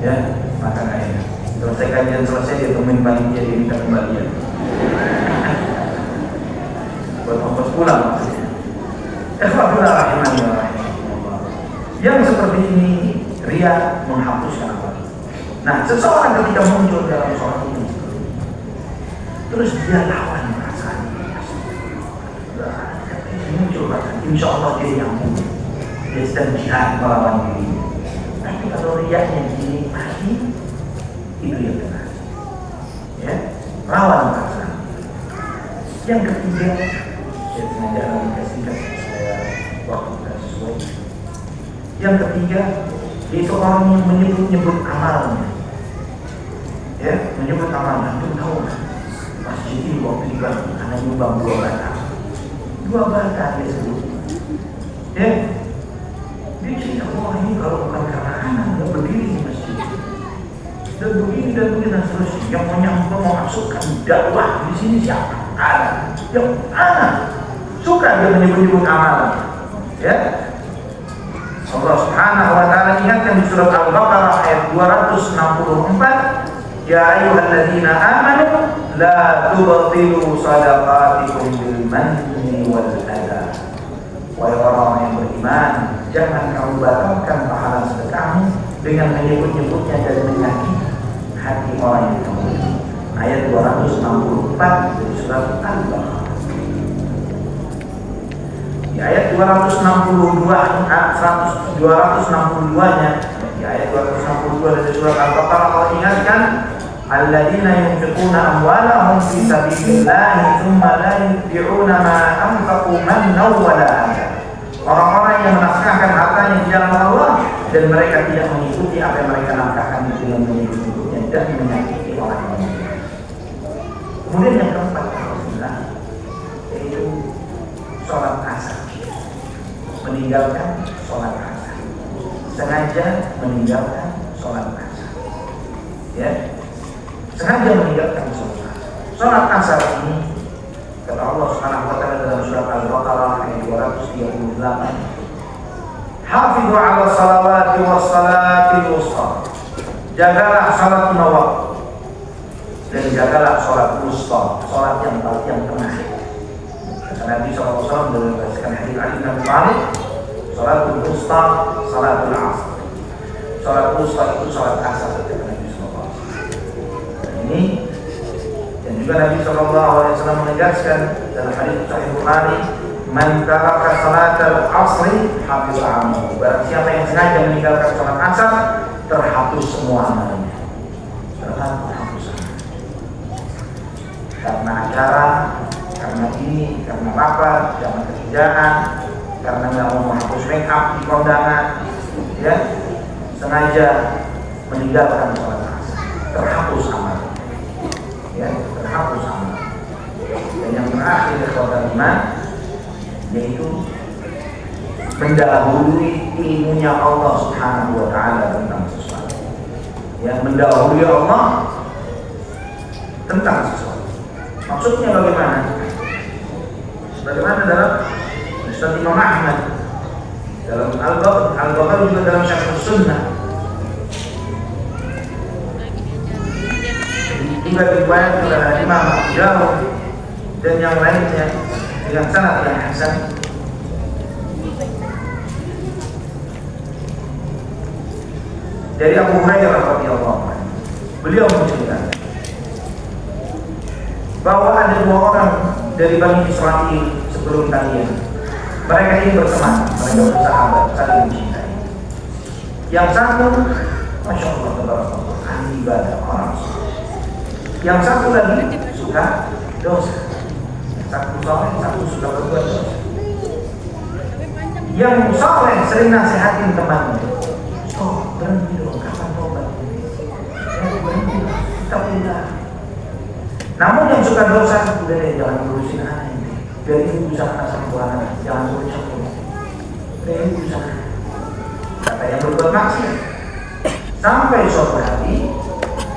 Ya, maka nggak enak. Selesai kajian selesai, dia temuin panitia, dia minta kembalian. Buat ongkos pulang maksudnya. Ikhwafillah rahimani wa rahimakumullah. Yang seperti ini riya menghapuskan amal. Nah, seseorang ketika muncul dalam sholat ini, terus dia lawan perasaan muncul perasaan, insya Allah dia yang muncul, dia sedang jihad melawan diri. Tapi kalau riyanya dinikmati, itu yang benar. Ya, lawan perasaan. Yang ketiga, saya sengaja kasihkan saya waktu tidak sesuai. Yang ketiga, itu orang yang menyebut-nyebut amalnya. Ya, menyebut amalnya. Itu tahu kan? Masjid ini waktu dibangun karena nyumbang 2 bata. 2 bata dia sebut. Ya, dia cerita, wah ini kalau bukan karena anak nggak berdiri di masjid. Dan begini dan seterusnya. Yang mau masukkan dakwah di sini siapa? Ada. Yang anak suka dia menyebut-nyebut amal. Ya. Allah Subhanahu wa taala ingatkan di surat Al-Baqarah ayat 264, Ya ayyuhalladzina amanu la tubtilu shadaqatikum bil manni wal adha. Wahai orang yang beriman, jangan kamu batalkan pahala sedekahmu dengan menyebut-nyebutnya dan menyakiti hati orang yang kamu. Ayat 264 dari surat Al-Baqarah. Di ayat 262-nya, di ayat 262 dari surat Al-Baqarah Allah ingatkan, alladzina yunfiquna amwalahum fi sabilillahi tsumma la yutbi'una ma anfaqu mannan wa la adha. Orang-orang yang menafkahkan hartanya di jalan Allah dan mereka tidak mengikuti apa yang mereka nafkahkan dengan menyebut-nyebutnya dan menyakiti orang lain. Kemudian yang keempat, yaitu sholat asar. Meninggalkan sholat asar, sengaja meninggalkan sholat asar. Ya, sengaja meninggalkan sholat asar. Sholat asar ini kata Allah Subhanahu wa taala dalam surat Al-Baqarah ayat 238, Hafizu 'ala salawati was salatil wusta. Jagalah salat lima waktu dan jagalah sholat wusta, sholat yang tengah. Kata Nabi SAW dalam berdasarkan hadits Ali bin Abi Thalib, sholatul wusta, sholatul asar. Sholat wusta itu sholat asar, kata Nabi SAW. Ini dan juga Nabi SAW menegaskan dalam hadits Sahih Bukhari, Man taraka salatal asri hafiz amaluhu. Barang siapa yang sengaja meninggalkan salat asar, terhapus semua amalnya. Terhapus. Karena acara, karena ini, karena rapat, karena kerjaan, karena nggak mau menghapus make up di kondangan, ya, sengaja meninggalkan salat asar, terhapus amalnya. Ya, terhapus amalnya. Dan yang terakhir ikhwatal iman, yaitu mendahului ilmunya Allah Subhanahu wa taala tentang sesuatu. Ya, mendahului Allah tentang sesuatu. Maksudnya bagaimana? Bagaimana dalam Ustaz Imam Ahmad, dalam Al-Baqarah juga dalam Syarh Sunnah. Juga diriwayatkan oleh Imam Abu Dawud dan yang lainnya dengan sanad yang hasan. Dari Abu Hurairah radhiyallahu anhu, beliau menceritakan bahwa ada dua orang dari Bani Israil sebelum kalian. Mereka ini berteman, mereka bersahabat, saling mencintai. Yang satu, masya Allah, tabarakallah, ahli ibadah, orang soleh. Yang satu lagi suka dosa. Satu soleh, satu suka berbuat dosa. Yang soleh sering nasihatin temannya, oh berhenti dong, kapan tobat? Berhenti dong, kita pindah. Namun yang suka dosa, udah deh, jangan ngurusin anak ini. Biar ini usaha sama Tuhan, jangan urusan Tuhan. Biar ini usaha. Kata yang berbuat maksiat. Sampai suatu hari,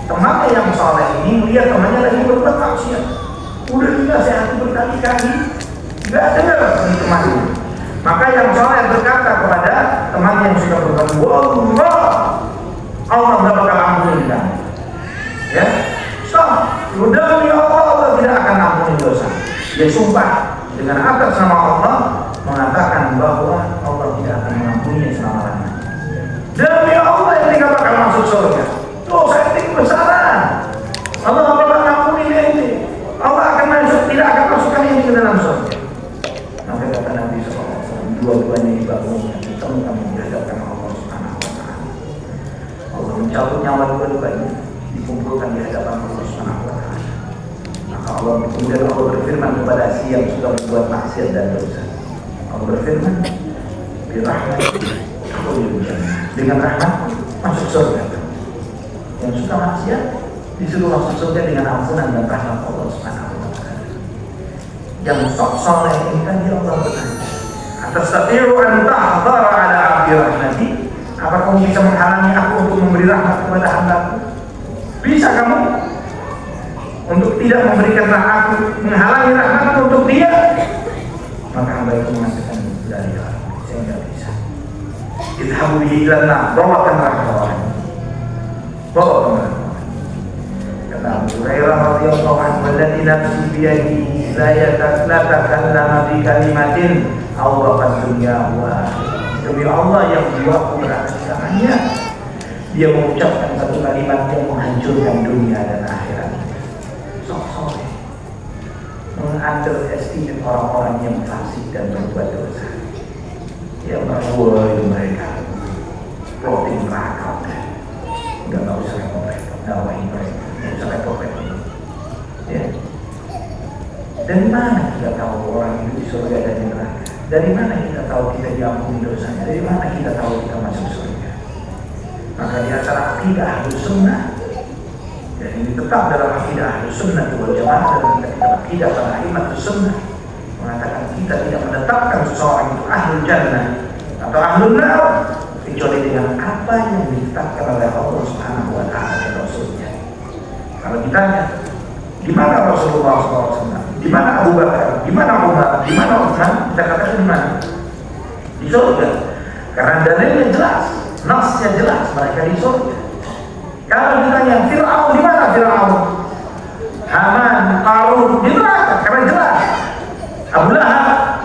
temannya yang soleh ini melihat temannya lagi berbuat maksiat. Udah dinasihati berkali-kali, nggak dengar dari temannya. Maka yang soleh berkata kepada temannya yang sudah berbuat, Allah nggak bakal ampuni kamu. Ya, stop. Udah ya Allah tidak akan ampuni dosa. Dia sumpah dengan atas nama Allah mengatakan bahwa Allah tidak akan mengampuninya selama-lamanya. Demi Allah yang tidak bakal masuk surga. Dosa itu besaran. Allah tidak bakal mengampuni ini. Allah akan masuk, tidak akan masukkan ini ke dalam surga. Maka kata Nabi SAW, dua-duanya dibangunkan, ditemukan dihadapkan Allah Subhanahu wa taala. Allah mencabut nyawa dua-duanya, dikumpulkan di hadapan Allah Subhanahu wa taala. Maka Allah kemudian Allah berfirman kepada si yang sudah berbuat maksiat dan dosa. Allah berfirman, "Birahmat aku dengan rahmat masuk surga." Yang suka maksiat disuruh masuk surga dengan ampunan dan rahmat Allah Subhanahu wa taala. Yang sok soleh ini kan dia Allah bertanya, "Atastati'u an tahdhara 'ala 'abdi rahmati?" Apa kamu bisa menghalangi aku untuk memberi rahmat kepada hamba-Ku? Bisa kamu untuk tidak memberikan rahmatku, menghalangi rahmatku untuk dia? Maka hamba itu mengatakan, dari saya tidak bisa. Idhabu bihi ilanna, bawakan rahmat. Bawakan rahmat. Kata Abu Hurairah radhiyallahu anhu, "Walladzi nafsi biyadihi la takallama bi kalimatin awraqat dunya wa demi Allah yang jiwaku berada di tangannya, dia mengucapkan satu kalimat yang menghancurkan dunia dan akhirat." Sok-sok mengunderestimate orang-orang yang fasik dan berbuat dosa. Ya bahwa mereka plotting neraka udah nggak usah mereka dawain mereka, nggak usah repot-repot. Ya, dari mana kita tahu orang itu di surga dan di neraka? Dari mana kita tahu kita diampuni dosanya? Dari mana kita tahu kita masuk surga? Maka di acara akidah Ahlus Sunnah, dan ini tetap dalam akidah Ahlus Sunnah wal Jamaah, dan kita akidah para Ahlus Sunnah mengatakan kita tidak menetapkan seseorang itu Ahlul Jannah atau Ahlul Nar kecuali dengan apa yang ditetapkan oleh Allah Subhanahu wa taala dan Rasulnya. Kalau ditanya, di mana Rasulullah SAW? Di mana Abu Bakar? Di mana Umar? Di mana Utsman? Kita katakan di mana? Di surga. Karena dalilnya jelas, nasnya jelas, mereka di surga. Kalau ditanya Fir'aun, di mana Fir'aun? Haman, Qarun, di neraka, karena jelas. Abu Lahab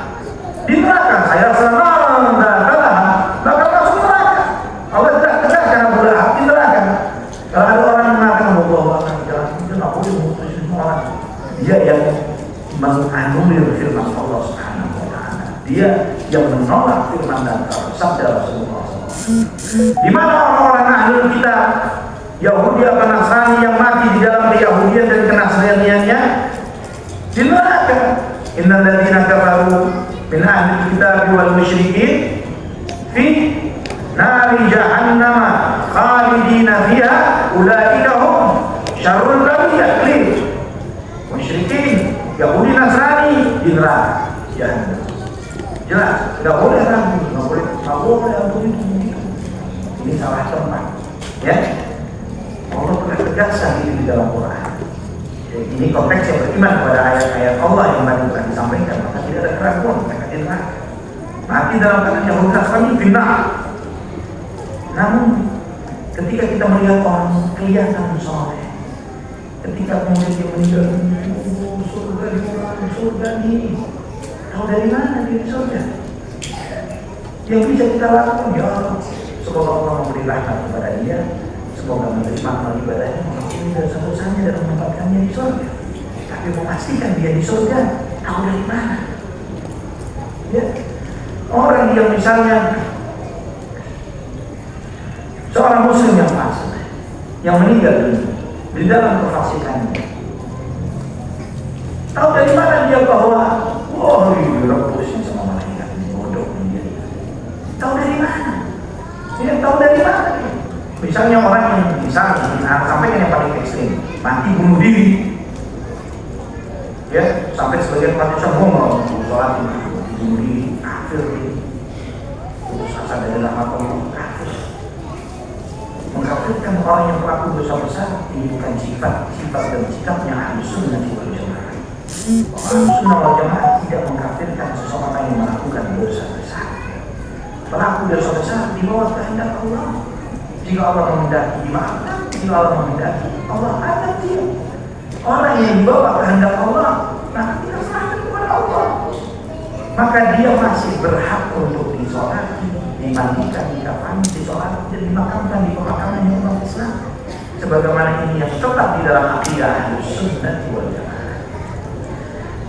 di neraka, saya senang dan kalah, maka masuk neraka. Allah tidak tegaskan Abu Lahab di neraka. Kalau ada orang mengatakan bahwa akan jalan itu nggak boleh memutuskan orang, dia yang menganulir firman Allah Subhanahu wa taala. menolak firman dan sabda Rasulullah SAW. Di mana orang-orang ahli kita Yahudi atau Nasrani yang mati di dalam keyahudian dan kenasraniannya di neraka. Innal ladzina kafaru min ahli kitab wal musyrikin fi nari jahannam khalidina fiha ulaika hum syarrul bariyah. Musyrikin Yahudi Nasrani di neraka jahannam. Jelas, tidak boleh ragu, tidak boleh begitu. Ini salah tempat, ya. Allah pernah tegaskan ini di dalam Quran. Ini konteksnya beriman kepada ayat-ayat Allah yang tadi telah disampaikan, maka tidak ada keraguan mereka di neraka. Mati dalam keadaan Yahudi Nasrani benar. Namun ketika kita melihat orang kelihatan soleh, ketika kemudian dia meninggal, surga ini, tahu dari mana dia di surga? Yang bisa kita lakukan, ya Allah, semoga Allah memberi rahmat kepada dia, semoga menerima amal ibadahnya, mengampuni dosa-dosanya dan menempatkannya di surga. Tapi memastikan dia di surga, tahu dari mana? Ya, orang yang misalnya seorang muslim yang fasik, yang meninggal di dalam kefasikannya, tahu dari mana dia bahwa ini rebusnya sama malaikat ini bodoh dia. Tahu dari mana? Dia tahu dari mana? Misalnya orang yang sampai yang paling ekstrim, mati bunuh diri, ya, sampai sebagian manusia ngomong sholat bunuh diri, kafir ini, putus asa dari rahmat Allah, kafir. Mengkafirkan orang yang pelaku dosa besar ini bukan sifat dan sikapnya Ahlus Sunnah wal Jamaah. Ahlus Sunnah wal Jamaah tidak mengkafirkan seseorang yang melakukan dosa besar. Pelaku dosa besar di bawah kehendak Allah. Jika Allah menghendaki dimaafkan, jika Allah menghendaki Allah akan dia. Orang yang di bawah kehendak Allah, maka kita serahkan kepada Allah. Maka dia masih berhak untuk disolati, dimandikan, dikafani, disolati, dan dimakamkan di pemakaman yang umat Islam. Sebagaimana ini yang tetap di dalam akidah Ahlus Sunnah wal Jamaah.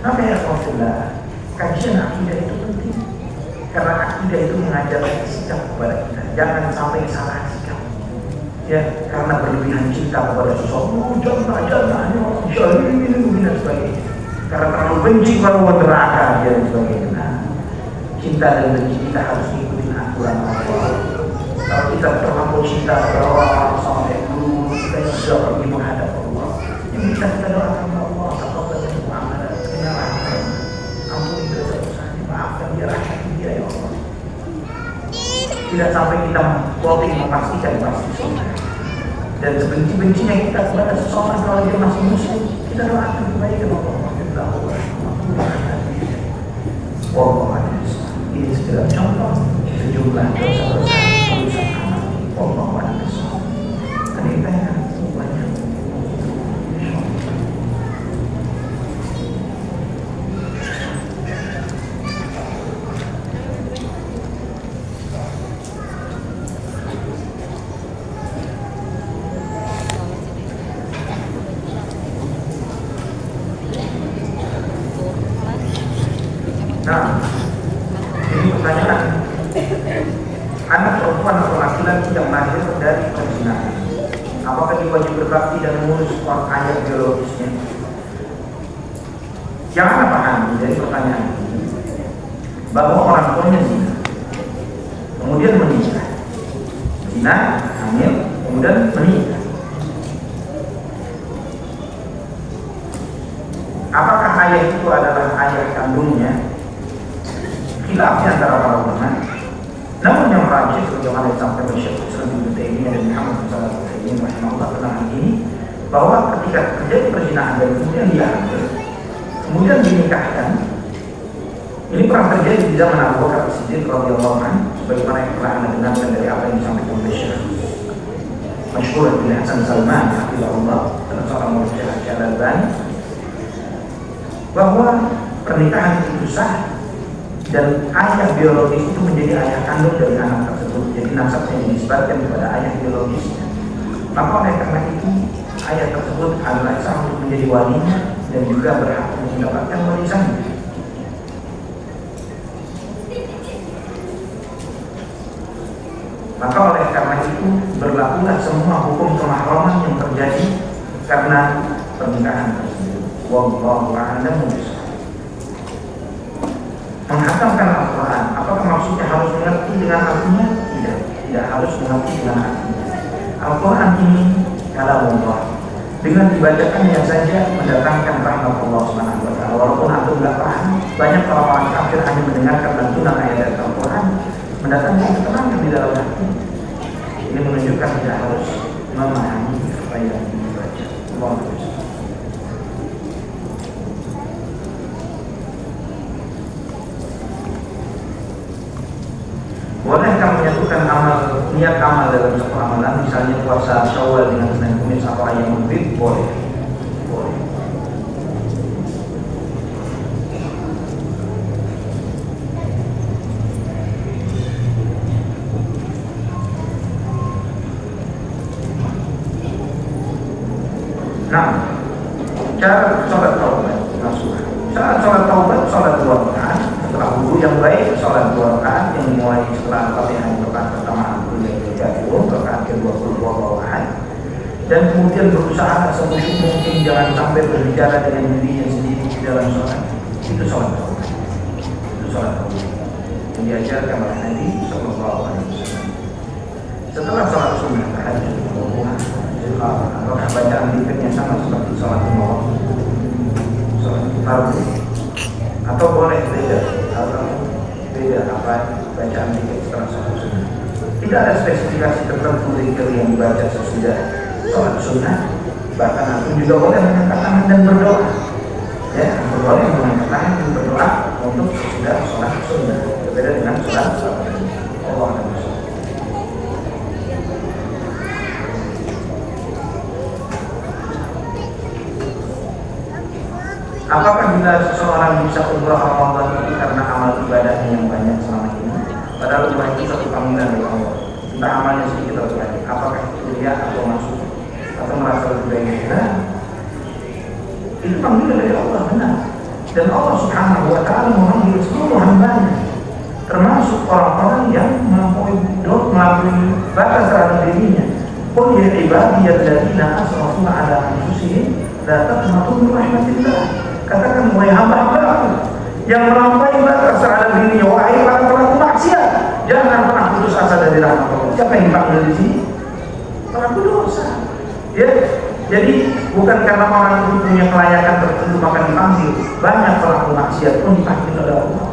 Maka ya Rasulullah, kajian akidah itu penting. Karena akidah itu mengajarkan sikap kepada kita. Jangan sampai salah sikap. Ya, karena berlebihan cinta kepada seseorang, jangan ini dan sebagainya. Karena terlalu benci kepada neraka dan sebagainya. Nah, cinta dan benci kita harus ikutin aturan Allah. Kalau kita terlalu cinta kepada orang sampai dulu, kita sudah pergi menghadap Allah. Yang kita doakan Allah, taqabbal amalan, kenyamanan, ampuni dosa-dosanya, maafkan dia, rahmati dia ya Allah. Tidak sampai kita voting memastikan pasti surga. Dan sebenci-bencinya kita kepada seseorang kalau dia masih muslim, kita doakan kebaikan Allah. Ini segera contoh sejumlah dosa-dosa tulisan amal. Wallahu a'lam bishawab. Kenikmatan banyak. Nah, ini pertanyaan, anak perempuan atau laki-laki yang lahir dari perzinahan, apakah dia wajib berbakti dan mengurus ayah biologisnya? Yang Anda pahami dari pertanyaan ini, bahwa orang tuanya zina, kemudian menikah, zina, hamil, kemudian menikah. Apakah ayah itu adalah ayah kandungnya? Khilafnya antara para ulama. Namun yang rajih sebagaimana disampaikan oleh Syekh Islam Ibnu Taimiyah dan Muhammad bin Shalih Al-Utsaimin rahimahullah tentang ini, bahwa ketika terjadi perzinahan dan kemudian dia hamil, kemudian dinikahkan, ini pernah terjadi di zaman Abu Bakar As-Siddiq radhiyallahu anhu, sebagaimana yang pernah Anda dengarkan dari apa yang disampaikan oleh Syekh Masyhur bin Hasan Salman rahimahullah dan seorang murid Syekh Al-Albani, bahwa pernikahan itu sah dan ayah biologis itu menjadi ayah kandung dari anak tersebut. Jadi nasabnya dinisbatkan kepada ayah biologisnya. Maka oleh karena itu ayah tersebut adalah sah untuk menjadi walinya dan juga berhak untuk mendapatkan warisannya. Maka oleh karena itu berlakulah semua hukum kemahraman yang terjadi karena pernikahan tersebut. Wallahu a'lam bishawab. Menghatamkan Al-Quran, apakah maksudnya harus mengerti dengan artinya? Tidak harus mengerti dengan artinya. Al-Quran ini kalamullah, dengan dibacakannya saja mendatangkan rahmat Allah Subhanahu wa taala. Walaupun antum tidak paham, banyak orang-orang kafir hanya mendengarkan lantunan ayat Al-Quran mendatangkan ketenangan di dalam hati. Ini menunjukkan tidak harus memahami apa yang dibaca. Allah. Bolehkah menyatukan niat amal dalam satu amalan, misalnya puasa Syawal dengan Senin Kamis atau Ayyamul Bid? Boleh. Nah, cara sholat taubat nasuha. Sholat taubat, sholat 2 rakaat. Setelah wudu yang baik, sholat 2 rakaat yang dimulai setelah Fatihah rakaat pertama rakaat kedua dan kemudian berusaha semusyuk mungkin jangan sampai berbicara dengan dirinya sendiri di dalam sholat. Itu sholat taubat. Itu sholat taubat yang diajarkan oleh Nabi Sallallahu Alaihi Wasallam. Setelah sholat sunnah tahajud, apakah bacaan zikirnya sama seperti sholat malam, sholat fardu, atau boleh beda apa bacaan zikir setelah sholat sunnah? Tidak ada spesifikasi tertentu zikir yang dibaca sesudah sholat sunnah. Bahkan aku juga boleh mengangkat tangan dan berdoa. Ya, boleh mengangkat tangan dan berdoa untuk sesudah sholat sunnah. Berbeda dengan sholat Allah. Apakah bila seseorang bisa umrah Ramadan itu karena amal ibadahnya yang banyak selama ini? Padahal umrah itu satu panggilan dari Allah. Entah amalnya sedikit atau banyak. Apakah itu dia atau masuk atau merasa lebih baik? Nah, itu panggilan dari Allah, benar. Dan Allah Subhanahu wa taala memanggil seluruh hambanya, termasuk orang-orang yang melampaui batas terhadap dirinya. Qul ya ibadiyalladzina asrafu ala anfusihim la taqnatu min rahmatillah. Katakan, wahai hamba-hambaku yang melampaui batas terhadap dirinya, wahai para pelaku maksiat, jangan pernah putus asa dari rahmat Allah. Siapa yang dipanggil di sini? Pelaku dosa. Ya, jadi bukan karena orang itu punya kelayakan tertentu maka dipanggil. Banyak pelaku maksiat pun dipanggil oleh Allah.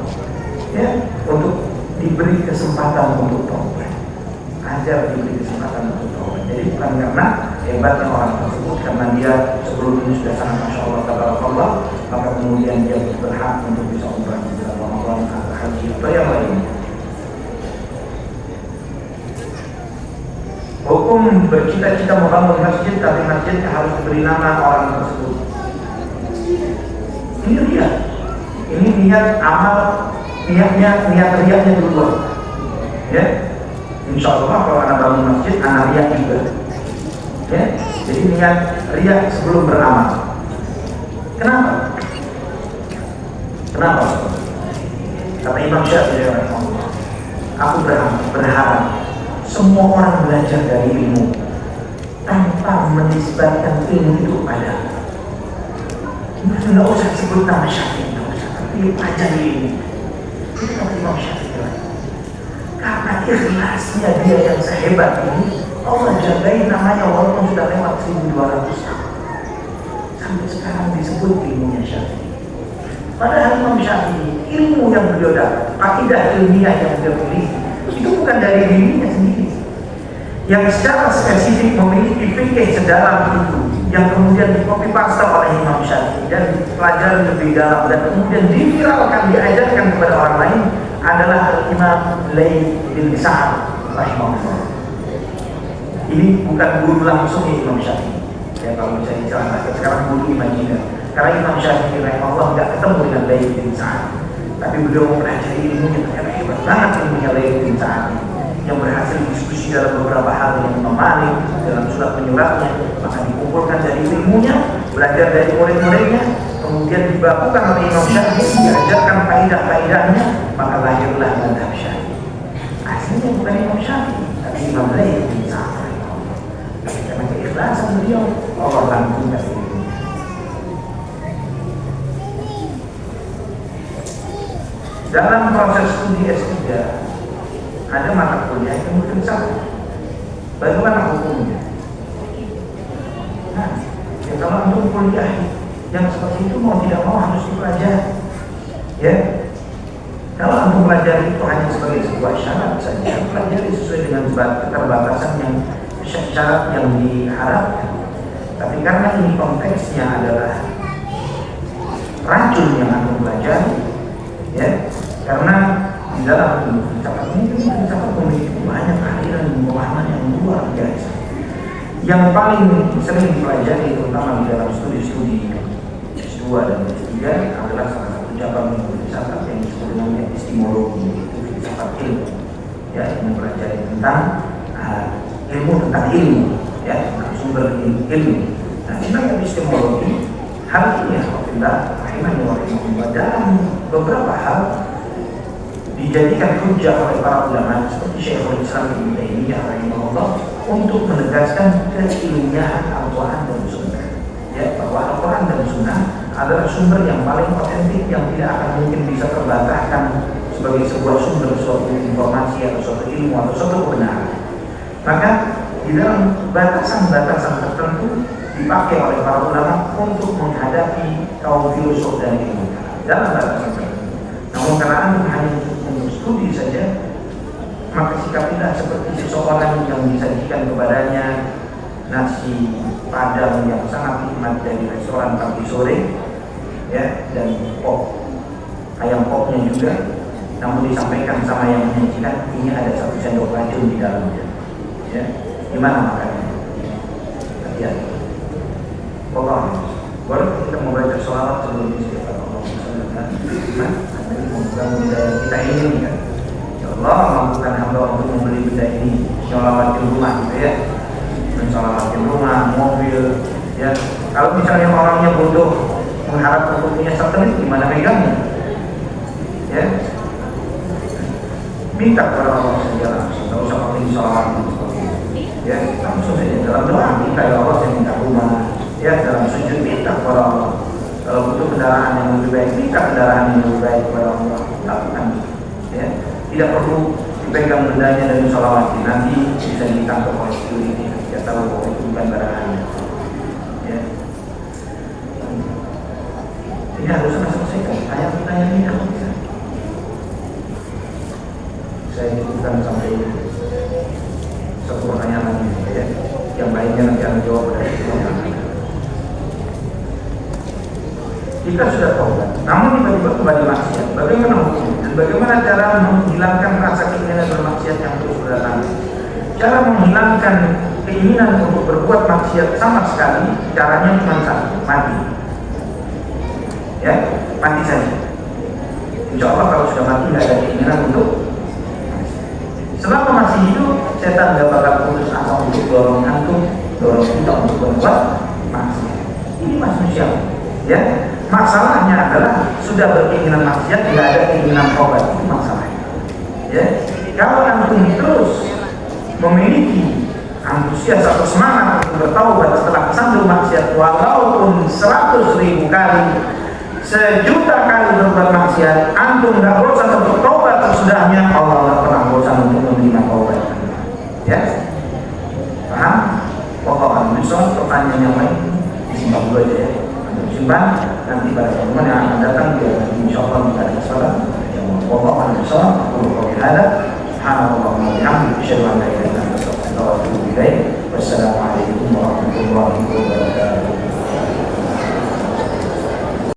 Ya, untuk diberi kesempatan untuk taubat. Ajar diberi kesempatan untuk taubat. Jadi bukan karena hebatnya orang tersebut, karena dia sebelum ini sudah sangat masya Allah tabarakallah, maka kemudian dia berhak untuk bisa umrah di bulan Ramadan atau haji atau yang lainnya. Hukum bercita-cita membangun masjid tapi masjid harus diberi nama orang tersebut. Ini dia. Ini niat amal, niat riaknya dulu. Ya. Insya Allah kalau anak bangun masjid, anak riak juga. Ya. Jadi niat riak sebelum beramal. Kenapa? Kata Imam Syafi'i, aku berharap semua orang belajar dari ilmu tanpa menisbatkan ilmu itu kepada. Tidak usah sebut nama Syafi'i, tidak usah, tapi pelajari ilmu. Itu kata Imam Syafi'i. Karena ikhlasnya dia yang sehebat ini, Allah jagain namanya walaupun sudah lewat 1200 tahun. Sampai sekarang disebut ilmunya Syafi'i. Padahal Imam Syafi'i, ilmu yang beliau dapat, akidah ilmiah yang beliau miliki, itu bukan dari dirinya sendiri. Yang secara spesifik memiliki fikih sedalam itu, yang kemudian di-copy paste oleh Imam Syafi'i dan dipelajari lebih dalam dan kemudian diviralkan, diajarkan kepada orang lain, adalah Imam Laits bin Sa'ad rahimahullah. Ini bukan guru langsung Imam Syafi'i. Ya, kalau bisa dijelaskan sekarang guru di Madinah. Karena Imam Syafi'i rahimahullah tidak ketemu dengan Laits bin Sa'ad, tapi beliau mempelajari ilmunya, ternyata hebat banget ilmunya Laits bin Sa'ad yang berhasil diskusi dalam beberapa hal dengan Imam Malik dalam surat penyuratnya, maka dikumpulkan dari ilmunya, belajar dari murid-muridnya, kemudian dibakukan oleh Imam Syafi'i, diajarkan kaidah-kaidahnya, maka lahirlah mazhab Syafi'i. Aslinya bukan Imam Syafi'i, tapi Imam Lain bin Sa'ad. Tapi karena keikhlasan beliau, Allah langsung kasih ilmu. Dalam proses studi S3 ada mata kuliah yang filsafat. Bagaimana hukumnya? Nah, ya kalau untuk kuliah yang seperti itu mau tidak mau harus dipelajari. Ya, kalau untuk pelajari itu hanya sebagai sebuah syarat saja, pelajari sesuai dengan keterbatasan yang syarat yang diharapkan. Tapi karena ini konteksnya adalah racun yang akan pelajari, ya, karena di dalam ilmu filsafat ini filsafat memiliki banyak aliran pemahaman yang luar biasa. Yang paling sering dipelajari terutama di dalam studi-studi S2 dan S3 adalah salah satu cabang ilmu filsafat yang disebut dengan epistemologi, itu filsafat ilmu, ya, yang mempelajari tentang ilmu tentang ilmu, ya, tentang sumber ilmu. Nah, tentang epistemologi hal ini alhamdulillah rahimahullah dalam beberapa hal dijadikan hujah oleh para ulama seperti Syekhul Islam Ibnu Taimiyah rahimahullah untuk menegaskan keilmiahan Al-Quran dan Sunnah, ya, bahwa Al-Quran dan Sunnah adalah sumber yang paling otentik yang tidak akan mungkin bisa terbantahkan sebagai sebuah sumber suatu informasi atau suatu ilmu atau suatu kebenaran. Maka di dalam batasan-batasan tertentu dipakai oleh para ulama untuk menghadapi kaum filosof dan ilmu dalam batasan tertentu. Namun karena antum hanya untuk studi saja, maka sikapilah seperti seseorang yang disajikan kepadanya nasi padang yang sangat nikmat dari restoran pagi sore, ya, dan ayam popnya juga, namun disampaikan sama yang menyajikan ini ada 1 sendok racun di dalamnya, ya, gimana makannya? Hati-hati. Boleh kita membaca sholawat sebelum istighfar. Nanti membuka benda kita ini kan. Ya Allah, mampukan hamba untuk membeli benda ini, sholawat di rumah gitu ya, sholawat di rumah, mobil, ya. Kalau misalnya orangnya bodoh mengharap untuk punya satelit, gimana megangnya? Ya, minta kepada Allah saja langsung, tidak usah pakai sholawat seperti itu. Ya, langsung saja dalam doa minta, ya Allah saya minta rumah, ya, dalam sujud minta kepada Allah. Kalau butuh kendaraan yang lebih baik, minta kendaraan yang lebih baik kepada Allah. Lakukan, ya. Tidak perlu dipegang bendanya dan sholawat, nanti bisa ditangkap oleh security. Dia tahu bahwa itu bukan barangannya. Ya. Ini harus selesaikan. Pertanyaan ini harus bisa. Saya cukupkan sampai 1 pertanyaan lagi, ya. Yang lainnya nanti akan jawab dari pertanyaan. Kita sudah tahu, namun tiba-tiba kembali maksiat. Bagaimana hukumnya? Dan bagaimana cara menghilangkan rasa keinginan bermaksiat yang terus berdatangan? Cara menghilangkan keinginan untuk berbuat maksiat sama sekali, caranya cuma satu, mati. Ya, mati saja. Insya Allah kalau sudah mati tidak ada keinginan untuk. Selama masih hidup, setan tidak bakal putus asa untuk dorong antum, dorong kita untuk berbuat maksiat. Ini manusia, ya. Masalahnya adalah sudah berkeinginan maksiat, tidak ada keinginan tobat, itu masalahnya. Ya, kalau antum terus memiliki antusias atau semangat untuk bertaubat setelah kesandung maksiat, walaupun 100.000 kali, 1.000.000 kali berbuat maksiat, antum nggak bosan untuk taubat sesudahnya, Allah nggak pernah bosan untuk menerima taubat. Ya, paham? Pokoknya misal pertanyaan yang lain disimpan dulu aja ya. Simpan, nanti pada teman yang akan datang biar insyaallah kita ada kesempatan yang wallahu a'lam bishawab. Qul hada subhanallah wa bihamdihi asyhadu an la ilaha illa anta astaghfiruka wa atubu ilaik. Wassalamualaikum warahmatullahi wabarakatuh.